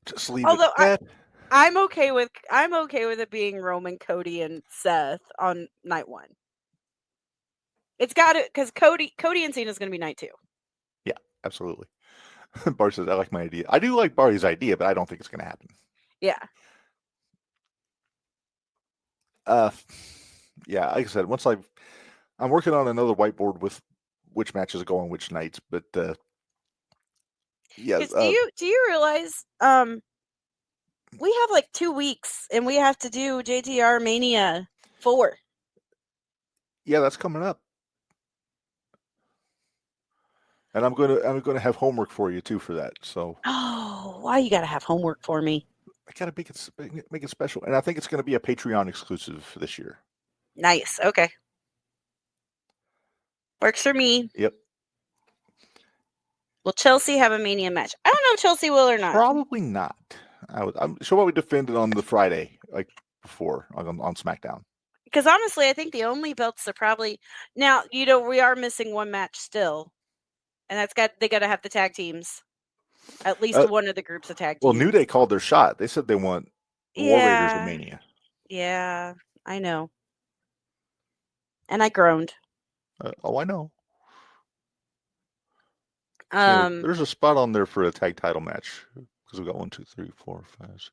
Just leave Although it at that. I'm okay with it being Roman, Cody, and Seth on night 1. It's got to, because Cody and Cena is going to be night 2. Yeah, absolutely. Bar says, I like my idea. I do like Barry's idea, but I don't think it's going to happen. Yeah. Yeah, like I said, I'm working on another whiteboard with which matches go on which nights, but yeah. Do you realize we have like 2 weeks and we have to do JTR Mania 4. Yeah, that's coming up. And I'm gonna have homework for you too for that. So why you gotta have homework for me? I gotta make it special, and I think it's gonna be a Patreon exclusive this year. Nice. Okay. Works for me. Yep. Will Chelsea have a Mania match? I don't know if Chelsea will or not. Probably not. I'm sure what we defended on the Friday, like before on SmackDown. Because honestly, I think the only belts are probably now. We are missing one match still, and they got to have the tag teams. At least one of the groups of tag teams. Well, New Day called their shot. They said they want War Raiders of Mania. Yeah, I know. And I groaned. I know. There's a spot on there for a tag title match because we got 1, 2, 3, 4, 5, 6,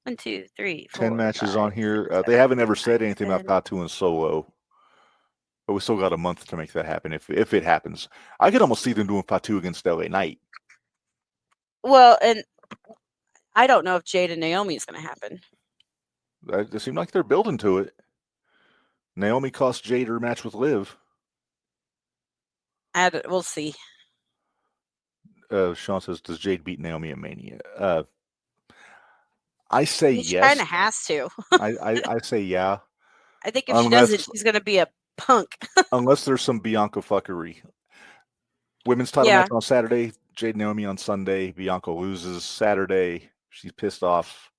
1, 2, 3, 4, 10 matches 5, on here. 6, They haven't ever said 9, anything 10. about Fatu and Solo, but we still got a month to make that happen if it happens. I could almost see them doing Fatu against LA Knight. Well, and I don't know if Jade and Naomi is going to happen. It seems like they're building to it. Naomi cost Jade her match with Liv. We'll see. Sean says, "Does Jade beat Naomi at Mania?" I say yes. She kind of has to. I say yeah. I think if she doesn't, she's going to be a punk. Unless there's some Bianca fuckery. Women's title match on Saturday. Jade Naomi on Sunday. Bianca loses Saturday. She's pissed off.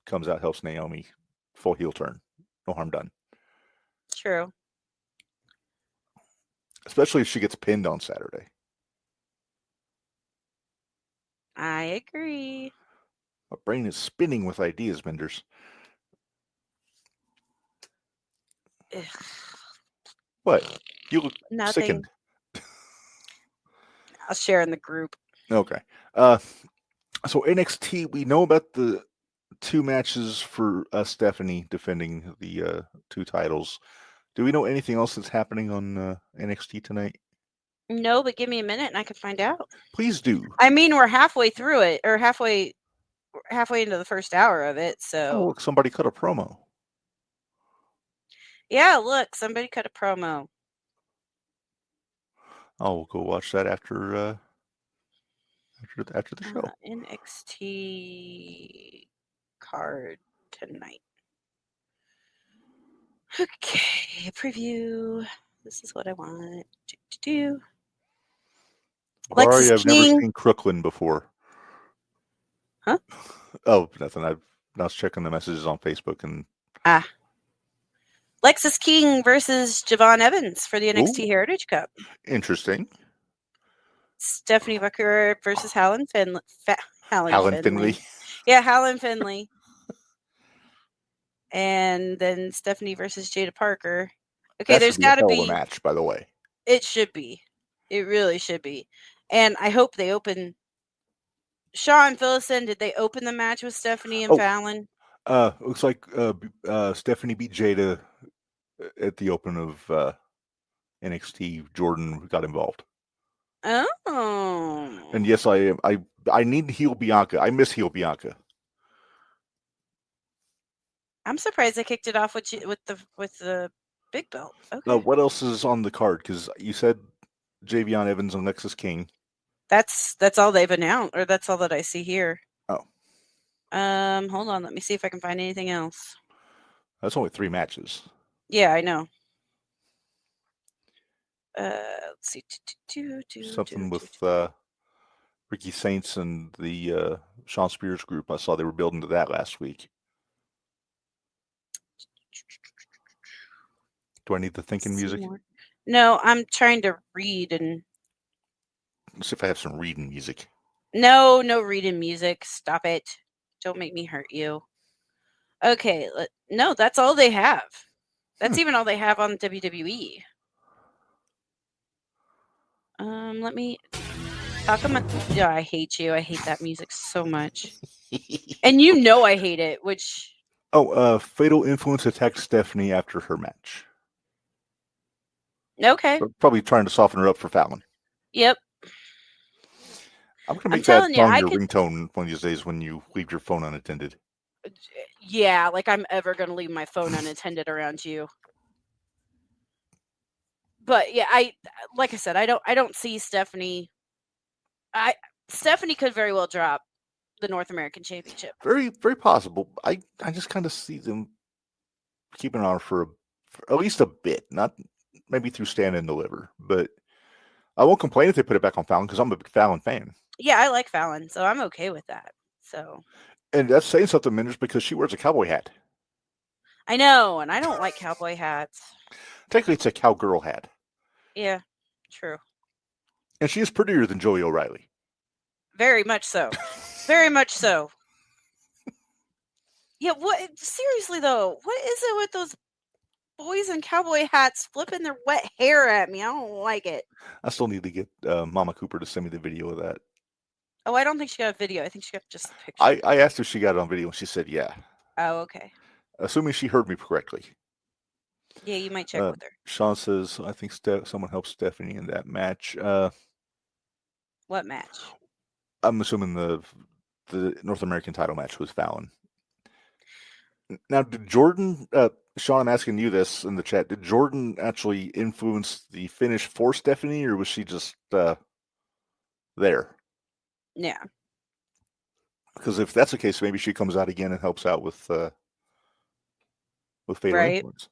Comes out, helps Naomi. Full heel turn. No harm done. True. Especially if she gets pinned on Saturday. I agree. My brain is spinning with ideas, Minderz. What? You look sickened. I'll share in the group. Okay. So NXT, we know about the 2 matches for Stephanie defending the 2 titles. Do we know anything else that's happening on NXT tonight? No, but give me a minute and I can find out. Please do. I mean, we're halfway through it, or halfway into the first hour of it. So, oh, look, somebody cut a promo. Yeah, look, somebody cut a promo. Oh, we'll go watch that after the show. NXT card tonight. Okay, preview. This is what I want to do. Sorry, I've never seen Crooklyn before. Huh? Oh, nothing. I was checking the messages on Facebook and Lexis King versus Javon Evans for the NXT Heritage Cup. Interesting. Stephanie Bucker versus Helen Finley. Helen Finley. Yeah, Helen Finley. And then Stephanie versus Jada Parker. Okay, there's got to be a match, by the way. It should be. It really should be. And I hope they open. Sean Phillison, did they open the match with Stephanie and Fallon? Looks like Stephanie beat Jada at the open of NXT. Jordan got involved. Oh. And yes, I am. I need heel Bianca. I miss heel Bianca. I'm surprised they kicked it off with the big belt. Okay. What else is on the card? Because you said Javion Evans and Lexis King. That's all they've announced, or that's all that I see here. Oh. Hold on. Let me see if I can find anything else. That's only 3 matches. Yeah, I know. Let's see. Something with Ricky Saints and the Sean Spears group. I saw they were building to that last week. Do I need the thinking music? No, I'm trying to read and. Let's see if I have some reading music. No reading music. Stop it. Don't make me hurt you. Okay, no, that's all they have. That's even all they have on WWE. Let me. How come? Yeah, I hate you. I hate that music so much. And you know I hate it, which... Fatal Influence attacked Stephanie after her match. Okay. Probably trying to soften her up for Fallon. Yep. I'm going to make that song your ringtone one of these days when you leave your phone unattended. Yeah, like I'm ever going to leave my phone unattended around you. But yeah, like I said, I don't see Stephanie. Stephanie could very well drop the North American Championship. Very, very possible. I just kind of see them keeping on for at least a bit, not maybe through Stand and Deliver, but I won't complain if they put it back on Fallon because I'm a big Fallon fan. Yeah, I like Fallon, so I'm okay with that. So. And that's saying something, Minderz, because she wears a cowboy hat. I know, and I don't like cowboy hats. Technically, it's a cowgirl hat. Yeah, true. And she is prettier than Joey O'Reilly. Very much so. Very much so. Yeah, seriously though, what is it with those boys in cowboy hats flipping their wet hair at me? I don't like it. I still need to get Mama Cooper to send me the video of that. Oh, I don't think she got a video. I think she got just a picture. I asked if she got it on video, and she said yeah. Oh, okay. Assuming she heard me correctly. Yeah, you might check with her. Sean says, I think someone helped Stephanie in that match. What match? I'm assuming the North American title match was Fallon. Now, did Jordan, Sean, I'm asking you this in the chat, did Jordan actually influence the finish for Stephanie, or was she just there? Yeah. Because if that's the case, maybe she comes out again and helps out with Fatal Influence.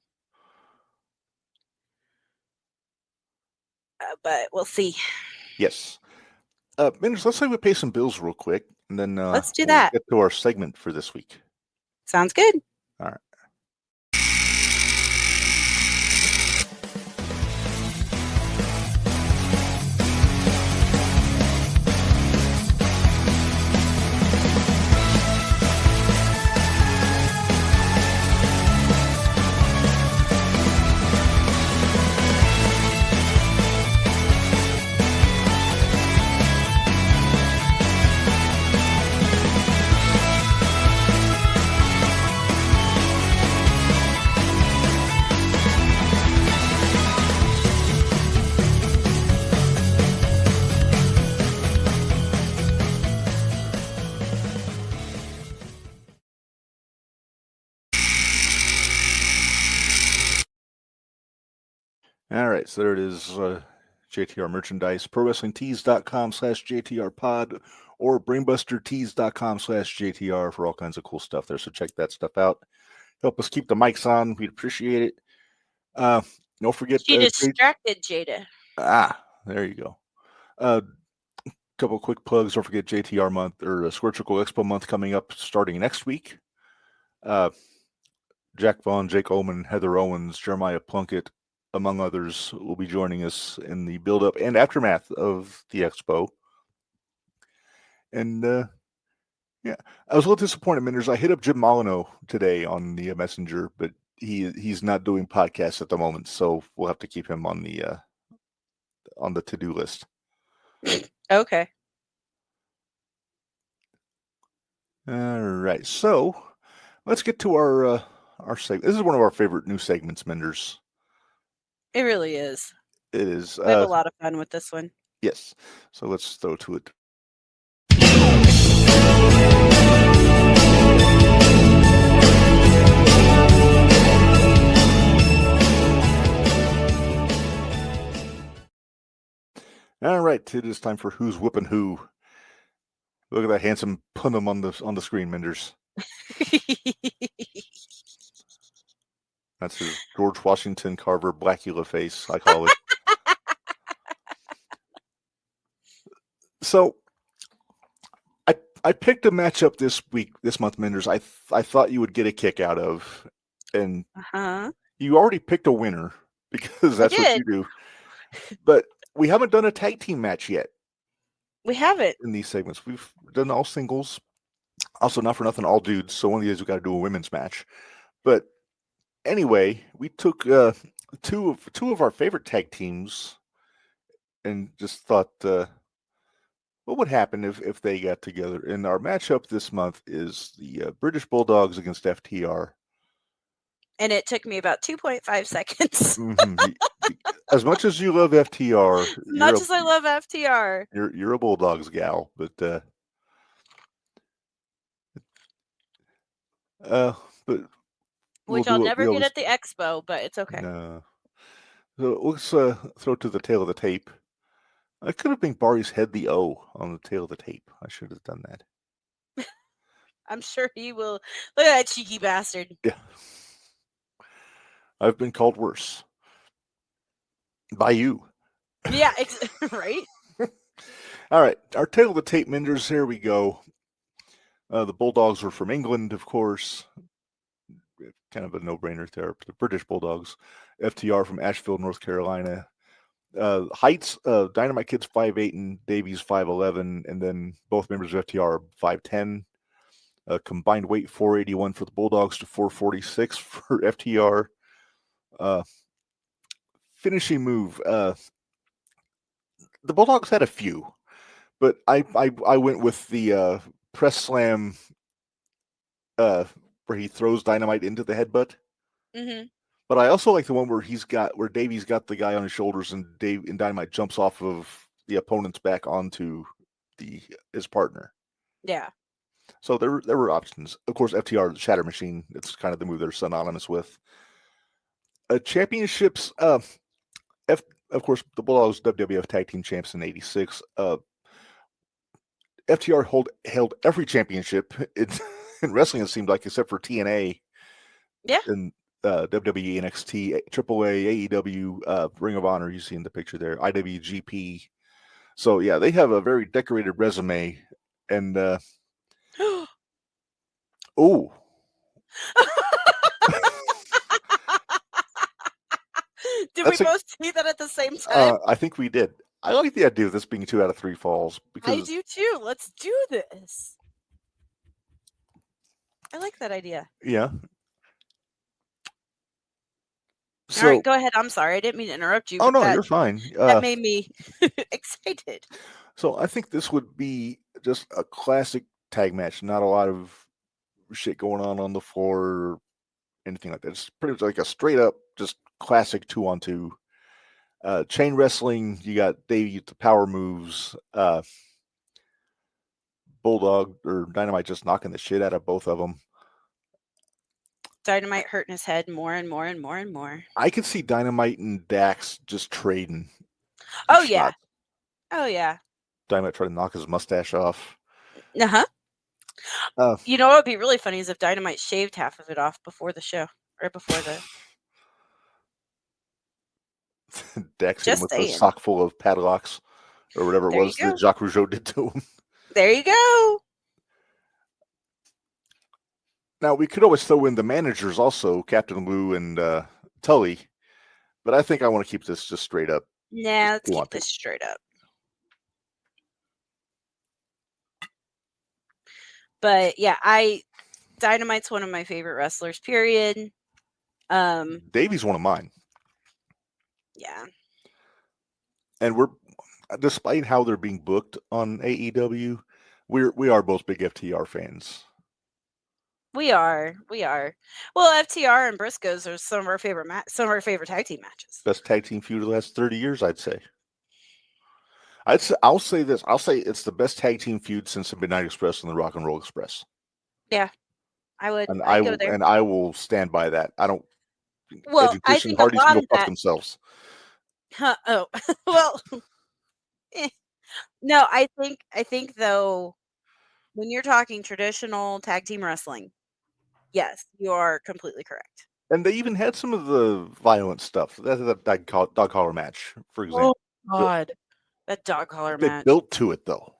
But we'll see. Yes. Minderz, let's say we pay some bills real quick, and then let's do that. Get to our segment for this week. Sounds good. All right. All right, so there it is, JTR merchandise, ProWrestlingTees.com/JTRPod or BrainbusterTees.com/JTR for all kinds of cool stuff there. So check that stuff out. Help us keep the mics on. We'd appreciate it. Don't forget. She distracted Jada. There you go. Couple quick plugs. Don't forget JTR month or Square Circle Expo month coming up starting next week. Jack Vaughn, Jake Ullman, Heather Owens, Jeremiah Plunkett, among others, will be joining us in the build-up and aftermath of the expo. And yeah, I was a little disappointed, Minderz. I hit up Jim Molyneux today on the Messenger, but he's not doing podcasts at the moment, so we'll have to keep him on the to-do list. Okay. All right, so let's get to our segment. This is one of our favorite new segments, Minderz. It really is. It is. We have a lot of fun with this one. Yes. So let's throw to it. All right. It is time for Who's Whoopin Who. Look at that handsome punum on the screen, Minderz. That's his George Washington Carver Blackula face, I call it. So, I picked a matchup this month, Minderz. I thought you would get a kick out of, and you already picked a winner, because that's what you do. But we haven't done a tag team match yet. We haven't. In these segments. We've done all singles. Also, not for nothing, all dudes. So one of these we got to do a women's match. But anyway, we took two of our favorite tag teams and just thought, what would happen if they got together? And our matchup this month is the British Bulldogs against FTR. And it took me about 2.5 seconds. As much as you love FTR, as I love FTR, you're a Bulldogs gal, but which I'll never get at the expo, but it's okay. No. So let's throw to the tail of the tape. I could have been Barry's head the O on the tail of the tape. I should have done that. I'm sure he will. Look at that cheeky bastard. Yeah. I've been called worse. By you. Yeah, right? All right. Our tail of the tape, Minderz. Here we go. The Bulldogs were from England, of course. Kind of a no-brainer there. The British Bulldogs. FTR from Asheville, North Carolina. Heights, Dynamite Kid's 5'8" and Davies 5'11", and then both members of FTR are 5'10". Combined weight 481 for the Bulldogs to 446 for FTR. Finishing move. The Bulldogs had a few, but I went with the press slam where he throws Dynamite into the headbutt. Mm-hmm. But I also like the one where Davies got the guy on his shoulders and Dynamite jumps off of the opponent's back onto his partner. Yeah. So there were options. Of course, FTR, the Shatter Machine, it's kind of the move they're synonymous with. Championships, of course, the Bulldogs WWF Tag Team Champs in '86. FTR held every championship in wrestling, it seemed like, except for TNA. Yeah. And WWE, NXT, AAA, AEW, Ring of Honor, you see in the picture there, IWGP. So, yeah, they have a very decorated resume. And, oh. Did we both see that at the same time? I think we did. I like the idea of this being 2 out of 3 falls. I do too. Let's do this. I like that idea. Yeah. All right, go ahead. I'm sorry. I didn't mean to interrupt you. Oh, no, you're fine. That made me excited. So I think this would be just a classic tag match. Not a lot of shit going on the floor or anything like that. It's pretty much like a straight up, just classic 2-on-2. Chain wrestling, you got Davey with the power moves. Bulldog or Dynamite just knocking the shit out of both of them. Dynamite hurting his head more and more and more and more. I could see Dynamite and Dax just trading. Oh, yeah. Oh, yeah. Dynamite trying to knock his mustache off. Uh-huh. You know what would be really funny is if Dynamite shaved half of it off before the show. Or before the... Dax him with a sock full of padlocks. Or whatever it was that Jacques Rougeau did to him. There you go. Now, we could always throw in the managers also, Captain Lou and Tully. But I think I want to keep this just straight up. Nah, let's keep this straight up. But, yeah, Dynamite's one of my favorite wrestlers, period. Davey's one of mine. Yeah. And despite how they're being booked on AEW, we are both big FTR fans. We are. Well, FTR and Briscoes are some of our favorite tag team matches. Best tag team feud of the last 30 years, I'd say. I'll say this. I'll say it's the best tag team feud since the Midnight Express and the Rock and Roll Express. Yeah, I would. And I will stand by that. I don't. Well, I think Hardy's a lot of that themselves. Oh, well. No, I think though, when you're talking traditional tag team wrestling, yes, you are completely correct. And they even had some of the violent stuff. That dog collar match, for example. Oh God, that dog collar match. They built to it though.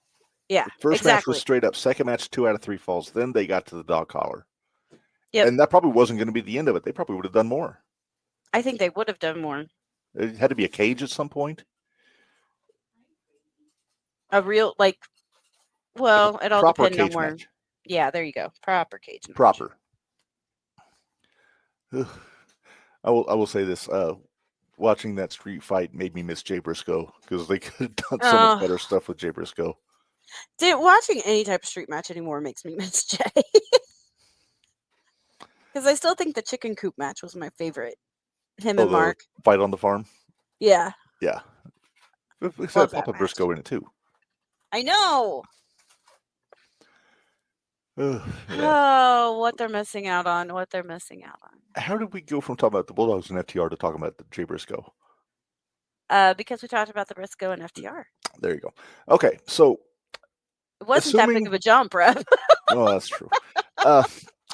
Yeah, the first match was straight up. Second match, 2 out of 3 falls. Then they got to the dog collar. Yeah, and that probably wasn't going to be the end of it. They probably would have done more. I think they would have done more. It had to be a cage at some point. A real, like, well, it all proper depends on cage where. match. Yeah, there you go. Proper cage match. Proper. I will say this. Watching that street fight made me miss Jay Briscoe because they could have done so much better stuff with Jay Briscoe. Dude, watching any type of street match anymore makes me miss Jay. Because I still think the chicken coop match was my favorite. Him and Mark. Fight on the farm? Yeah. Yeah. It had Papa Briscoe in it too. I know. Yeah. Oh, what they're missing out on. How did we go from talking about the Bulldogs and FTR to talking about the Jay Briscoe? Because we talked about the Briscoe and FTR. There you go. Okay, so it wasn't that big of a jump, Rev. Oh, that's true.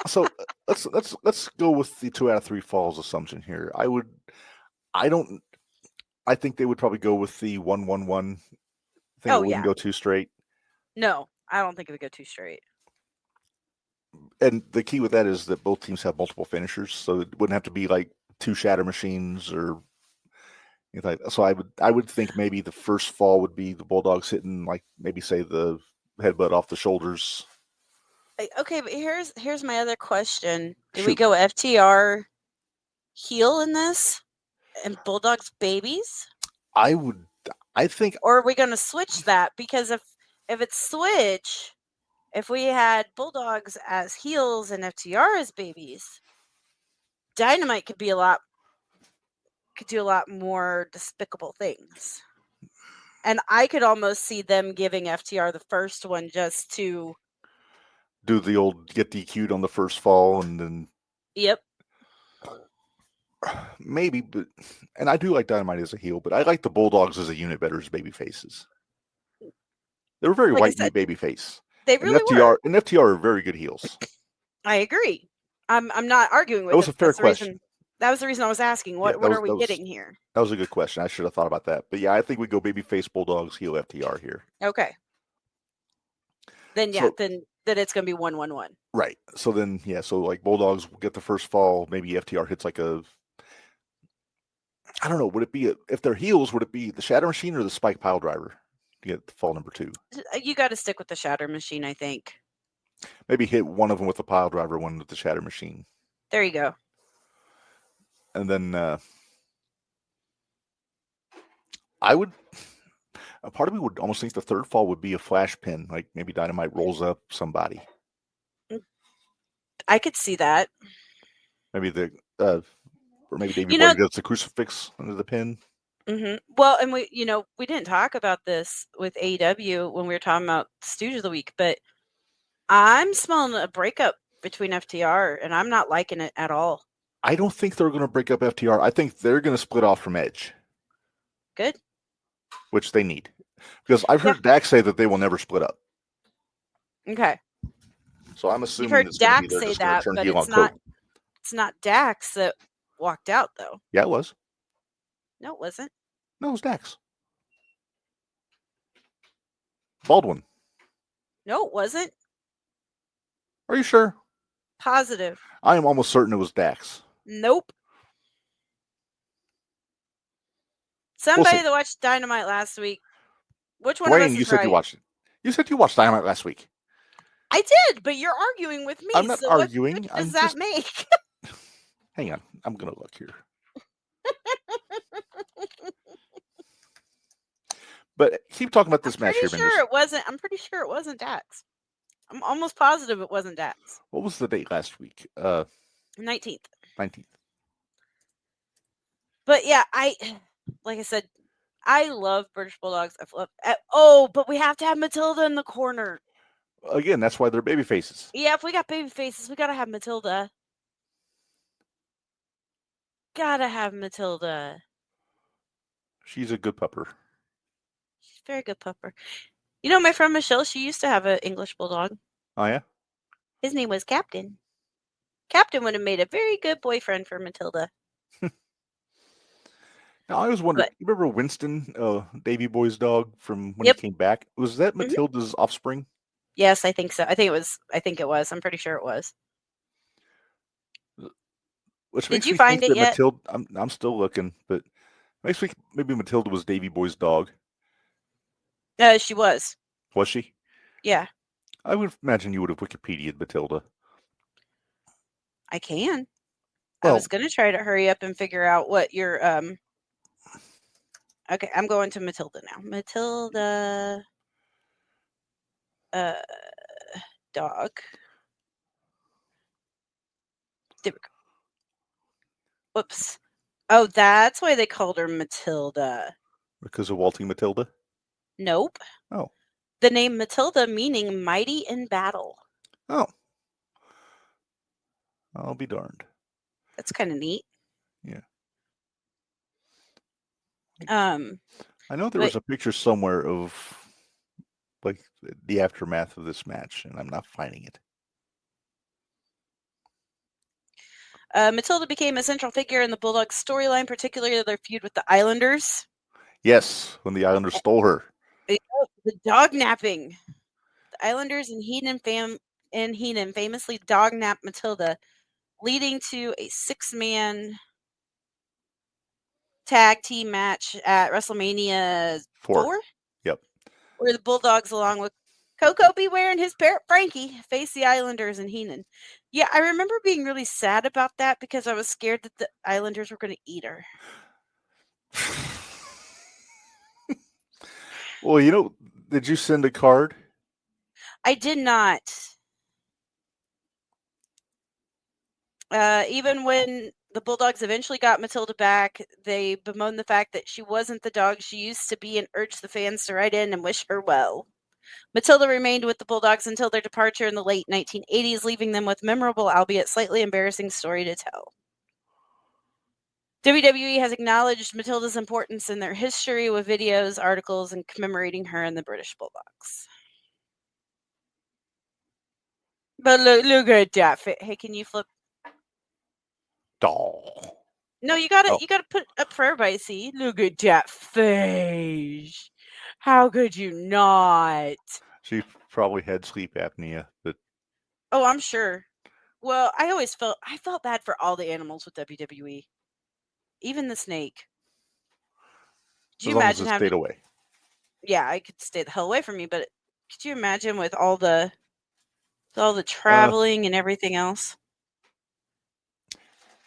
So let's go with the 2 out of 3 falls assumption here. I think they would probably go with the 1-1-1 thing. It wouldn't go too straight. No, I don't think it would go too straight. And the key with that is that both teams have multiple finishers, so it wouldn't have to be like 2 shatter machines or anything like that. So I would think maybe the first fall would be the Bulldogs hitting, like, maybe say the headbutt off the shoulders. Okay, but here's my other question. Do we go FTR heel in this and Bulldogs babies? I think. Or are we going to switch that? Because if it's switch, if we had Bulldogs as heels and FTR as babies, Dynamite could do a lot more despicable things. And I could almost see them giving FTR the first one just to do the old get DQ'd on the first fall and then. Yep. Maybe, and I do like Dynamite as a heel, but I like the Bulldogs as a unit better as baby faces. They were very white meat baby face. They really were. And FTR are very good heels. I agree. I'm not arguing with that. Was a fair question. That was the reason I was asking. What are we getting here? That was a good question. I should have thought about that. But yeah, I think we go baby face Bulldogs, heel FTR here. Okay. Then then it's going to be 1-1-1. Right. So then, so like Bulldogs will get the first fall. Maybe FTR hits like a. I don't know. Would it be if they're heels? Would it be the Shatter Machine or the Spike Pile Driver to get fall number 2? You got to stick with the Shatter Machine, I think. Maybe hit one of them with the Pile Driver, one with the Shatter Machine. There you go. And then I would. A part of me would almost think the third fall would be a flash pin, like maybe Dynamite rolls up somebody. I could see that. Maybe or maybe Davey Boy gets the crucifix under the pin. Mm-hmm. Well, and we didn't talk about this with AEW when we were talking about Stooge of the Week, but I'm smelling a breakup between FTR, and I'm not liking it at all. I don't think they're going to break up FTR. I think they're going to split off from Edge. Good. Which they need. Because I've heard Dax say that they will never split up. Okay. So I'm assuming you've heard Dax say that, but it's not Dax that walked out, though. Yeah, it was. No, it wasn't. No, it was Dax. Baldwin. No, it wasn't. Are you sure? Positive. I am almost certain it was Dax. Nope. Somebody that watched Dynamite last week. Which one Dwayne, of us is you said right? you watched it. You said you watched Dynamite last week. I did, but you're arguing with me. I'm not arguing. What does that make? Hang on. I'm going to look here. But keep talking about this match here, Minderz. I'm pretty sure it wasn't Dax. I'm almost positive it wasn't Dax. What was the date last week? 19th. 19th. But yeah, like I said, I love British Bulldogs. But we have to have Matilda in the corner. Again, that's why they're baby faces. Yeah, if we got baby faces, we gotta have Matilda. Gotta have Matilda. She's a good pupper. She's a very good pupper. You know, my friend Michelle, she used to have an English Bulldog. Oh, yeah? His name was Captain. Captain would have made a very good boyfriend for Matilda. Now, I was wondering, you remember Winston, Davey Boy's dog from when he came back? Was that Matilda's offspring? Yes, I think so. I think it was. I'm pretty sure it was. Which Did you find it yet? Matilda, I'm still looking, but Next week, maybe Matilda was Davy Boy's dog. She was. Was she? Yeah. I would imagine you would have Wikipedia'd Matilda. I can. Well, I was going to try to hurry up and figure out what your Okay, I'm going to Matilda now. Matilda dog. There we go. Whoops. Oh, that's why they called her Matilda. Because of Waltzing Matilda? Nope. Oh. The name Matilda meaning mighty in battle. Oh. I'll be darned. That's kind of neat. Yeah. I know there was a picture somewhere of like the aftermath of this match, and I'm not finding it. Matilda became a central figure in the Bulldogs storyline, particularly their feud with the Islanders. Yes, when the Islanders stole her. The dog napping. The Islanders and Heenan famously dog napped Matilda, leading to a 6-man tag team match at WrestleMania 4? Yep. Where the Bulldogs, along with Coco Beware and his parrot Frankie, face the Islanders and Heenan. Yeah, I remember being really sad about that because I was scared that the Islanders were going to eat her. Well, did you send a card? I did not. Even when the Bulldogs eventually got Matilda back, they bemoaned the fact that she wasn't the dog she used to be and urged the fans to write in and wish her well. Matilda remained with the Bulldogs until their departure in the late 1980s, leaving them with memorable, albeit slightly embarrassing, story to tell. WWE has acknowledged Matilda's importance in their history with videos, articles, and commemorating her and the British Bulldogs. But look at that. Hey, can you flip? Doll. No, you gotta put up for everybody to see. Look at that face. How could you not? She probably had sleep apnea, but oh, I'm sure. Well, I felt bad for all the animals with WWE, even the snake. Could you imagine having? Stayed away. Yeah, I could stay the hell away from me, but could you imagine with all the traveling and everything else?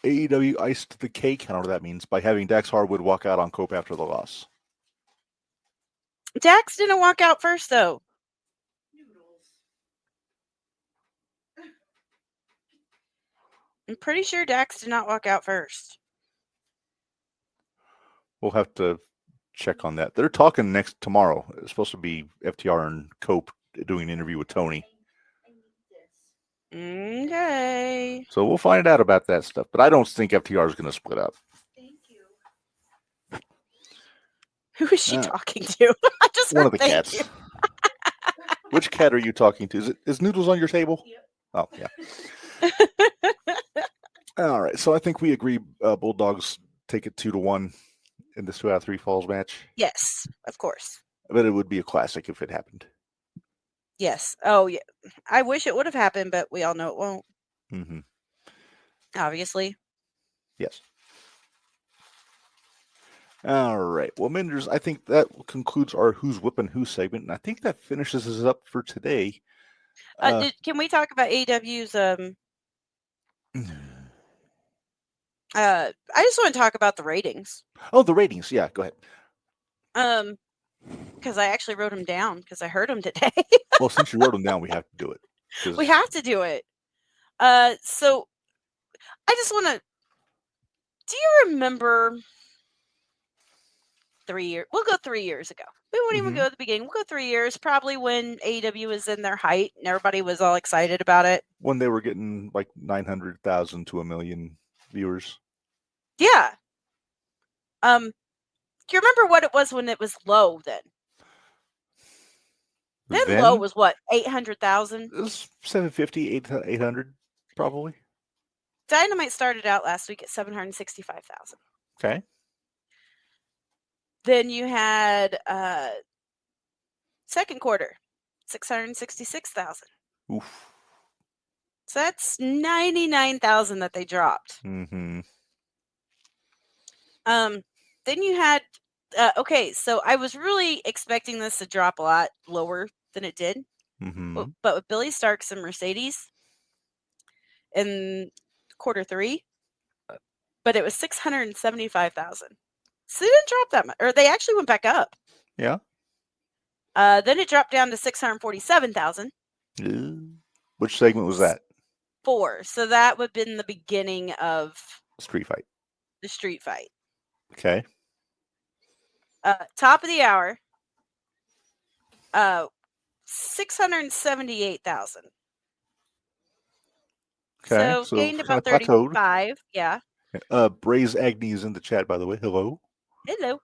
AEW iced the cake. I don't know what that means by having Dax Harwood walk out on Cope after the loss. Dax didn't walk out first, though. I'm pretty sure Dax did not walk out first. We'll have to check on that. They're talking tomorrow. It's supposed to be FTR and Cope doing an interview with Tony. Okay. So we'll find out about that stuff. But I don't think FTR is going to split up. Thank you. Who is she talking to? I just one of the cats. Which cat are you talking to? Is Noodles on your table? Yep. Oh, yeah. All right. So I think we agree Bulldogs take it 2-1 in this 2 out of 3 falls match. Yes, of course. But it would be a classic if it happened. Yes. Oh, yeah. I wish it would have happened, but we all know it won't. Mm-hmm. Obviously. Yes. All right. Well, Minderz, I think that concludes our Who's Whoopin Who segment, and I think that finishes us up for today. Can we talk about AEW's I just want to talk about the ratings. Oh, the ratings. Yeah, go ahead. Because I actually wrote them down because I heard them today. Well, since you wrote them down, we have to do it. We have to do it. So I just want to. Do you remember 3 years? We'll go 3 years ago. We won't even go at the beginning. We'll go 3 years, probably when AEW was in their height and everybody was all excited about it. When they were getting like 900,000 to 1 million viewers. Yeah. Do you remember what it was when it was low then? Then low was what, 800,000? It was 750, 800, probably. Dynamite started out last week at 765,000. Okay. Then you had second quarter, 666,000. Oof. So that's 99,000 that they dropped. Mm-hmm. then you had okay, so I was really expecting this to drop a lot lower than it did. But with Billy Starks and Mercedes in quarter 3, but it was 675,000. So they didn't drop that much, or they actually went back up. Yeah. Then it dropped down to 647,000. Which segment was that? 4. So that would have been the beginning of Street Fight. the street fight. Okay. Top of the hour. 678,000. Okay. So gained about plateaued. 35. Yeah. Braze Agni is in the chat, by the way. Hello. Hello.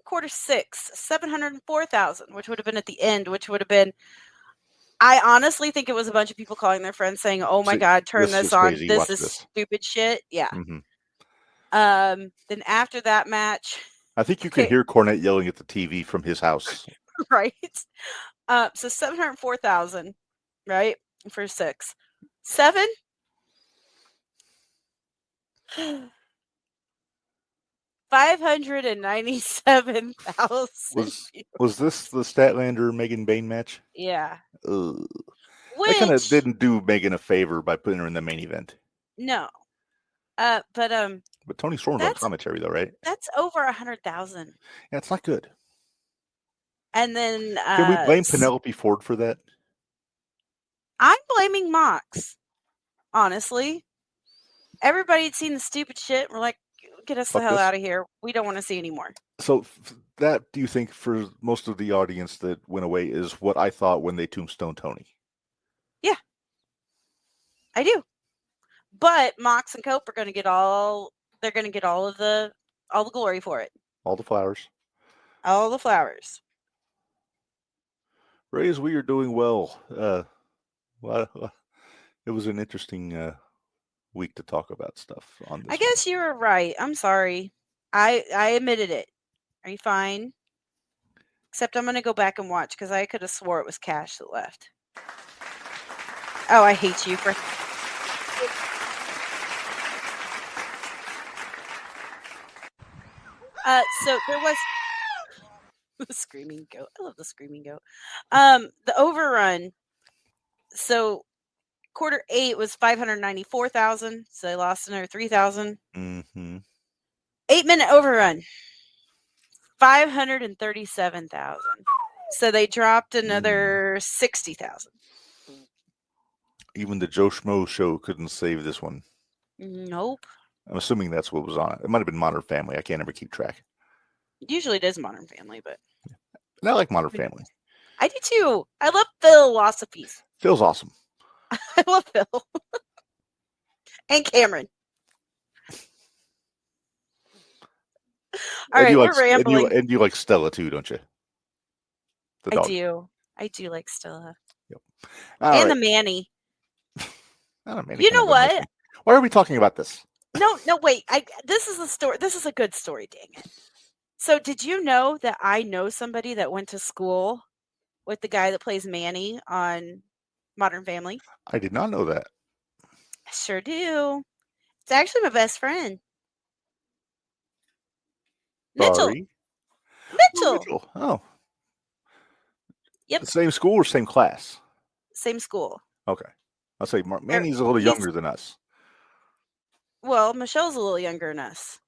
Quarter 6, 704,000, which would have been at the end, which would have been. I honestly think it was a bunch of people calling their friends saying, "Oh my God, turn this on! Crazy. This is stupid shit." Yeah. Mm-hmm. Then after that match, I think you can hear Cornette yelling at the TV from his house. Right. So 704,000, right, for 6. 7. $597,000. Was this the Statlander Megan Bain match? Yeah. They kind of didn't do Megan a favor by putting her in the main event. No. But Tony Storm's on commentary though, right? That's over 100,000. Yeah, it's not good. And then can we blame Penelope Ford for that? I'm blaming Mox. Honestly, everybody had seen the stupid shit. We're like, get us the hell out of here. We don't want to see anymore. So that, do you think, for most of the audience that went away, is what I thought when they tombstone Tony? Yeah, I do. But Mox and Cope are going to get all. They're going to get all the glory for it. All the flowers. All the flowers. Rays, we are doing well. It was an interesting week to talk about stuff on this. I guess you were right. I'm sorry. I admitted it. Are you fine? Except I'm going to go back and watch because I could have swore it was Cash that left. Oh, I hate you for. So there was the screaming goat. I love the screaming goat. The overrun. So quarter 8 was 594,000. So they lost another 3,000. 8-minute overrun. 537,000. So they dropped another 60,000. Even the Joe Schmo show couldn't save this one. Nope. I'm assuming that's what was on it. It might have been Modern Family. I can't ever keep track. Usually it is Modern Family, but I like Modern Family. I do too. I love philosophies. Phil's awesome. I love Phil. And Cameron. All right, we're rambling. And you like Stella too, don't you? The dog. I do. I do like Stella. Yep. And the Manny. Manny. You know what? Why are we talking about this? No, wait. This is a story. This is a good story, dang it. So did you know that I know somebody that went to school with the guy that plays Manny on Modern Family? I did not know that. I sure do. It's actually my best friend. Mitchell. Mitchell. Oh. Yep. The same school or same class? Same school. Okay. I'll say Manny's a little younger than us. Well, Michelle's a little younger than us.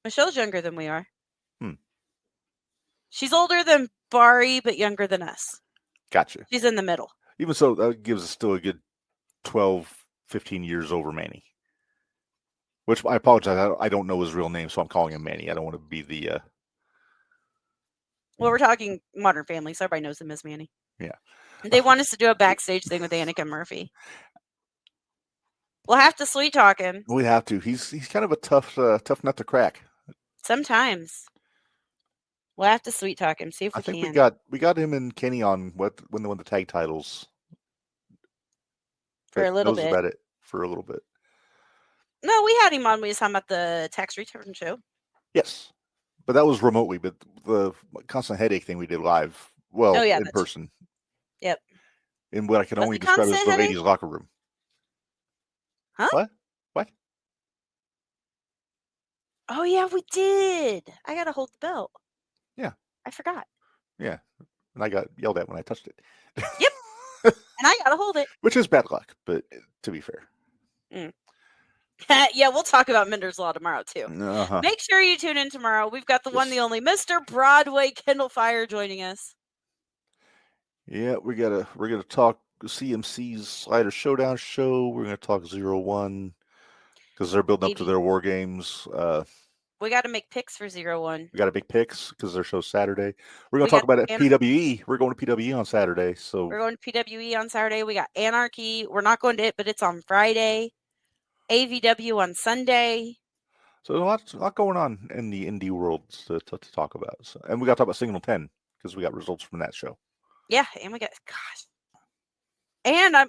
Michelle's younger than we are. She's older than Bari, but younger than us. Gotcha. She's in the middle. Even so, that gives us still a good 12, 15 years over Manny. Which I apologize. I don't know his real name, so I'm calling him Manny. I don't want to be the... Well, we're talking Modern Family, so everybody knows him as Manny. Yeah. They want us to do a backstage thing with Annika Murphy. We'll have to sweet talk him. We have to. He's kind of a tough nut to crack. Sometimes. We'll have to sweet talk him. See if we can. I think we got him and Kenny on when they won the tag titles. For a little bit. About it for a little bit. No, we had him on. We was talking about the tax return show. Yes, but that was remotely. But the constant headache thing we did live. Well, in person. Yep. In what I can only describe as the ladies' locker room. Huh? What? Oh yeah, we did. I gotta hold the belt. Yeah. I forgot. Yeah. And I got yelled at when I touched it. Yep. And I gotta hold it. Which is bad luck, but to be fair. Yeah, we'll talk about Minderz Law tomorrow too. Uh-huh. Make sure you tune in tomorrow. We've got the one, the only Mr. Broadway Kendall Fire joining us. Yeah, we're gonna talk CMC's Slider Showdown show. We're gonna talk 0-1 because they're building up to their War Games. We got to make picks for 0-1. We got to make picks because their show's Saturday. We're going to talk about it. PWE. We're going to PWE on Saturday. So we're going to PWE on Saturday. We got Anarchy. We're not going to it, but it's on Friday. AVW on Sunday. So there's a lot going on in the indie world to talk about. So, and we got to talk about Signal 10 because we got results from that show. Yeah, and we got and I'm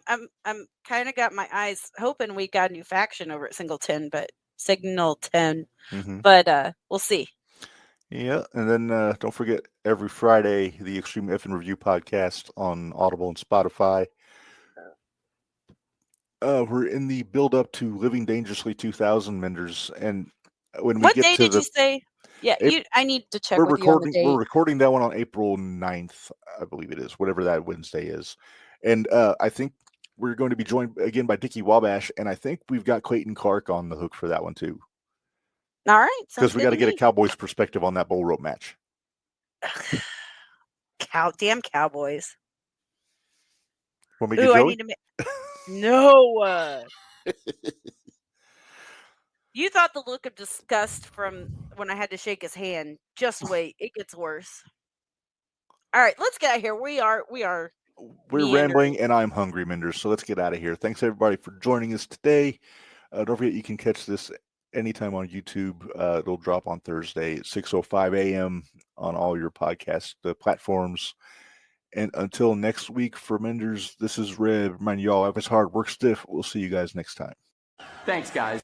kind of got my eyes hoping we got a new faction over at Signal 10, but but we'll see. Yeah, and then don't forget every Friday the Extreme F and Review podcast on Audible and Spotify. We're in the build up to Living Dangerously 2000, Minderz, and when we what get day to did you say? Yeah, I need to check. We're recording that one on April 9th, I believe it is, whatever that Wednesday is, and I think we're going to be joined again by Dickie Wabash, and I think we've got Clayton Clark on the hook for that one too. All right, because we got to get a Cowboys perspective on that bull rope match. Damn Cowboys! Want me to get Joey? I need to No. You thought the look of disgust from when I had to shake his hand. Just wait, it gets worse. All right, let's get out of here. We're rambling, and I'm hungry, Minderz. So let's get out of here. Thanks everybody for joining us today. Don't forget you can catch this anytime on YouTube. It'll drop on Thursday at 6:05 a.m. on all your podcast platforms. And until next week for Minderz, this is Red. Remind y'all, if it's hard, work stiff. We'll see you guys next time. Thanks, guys.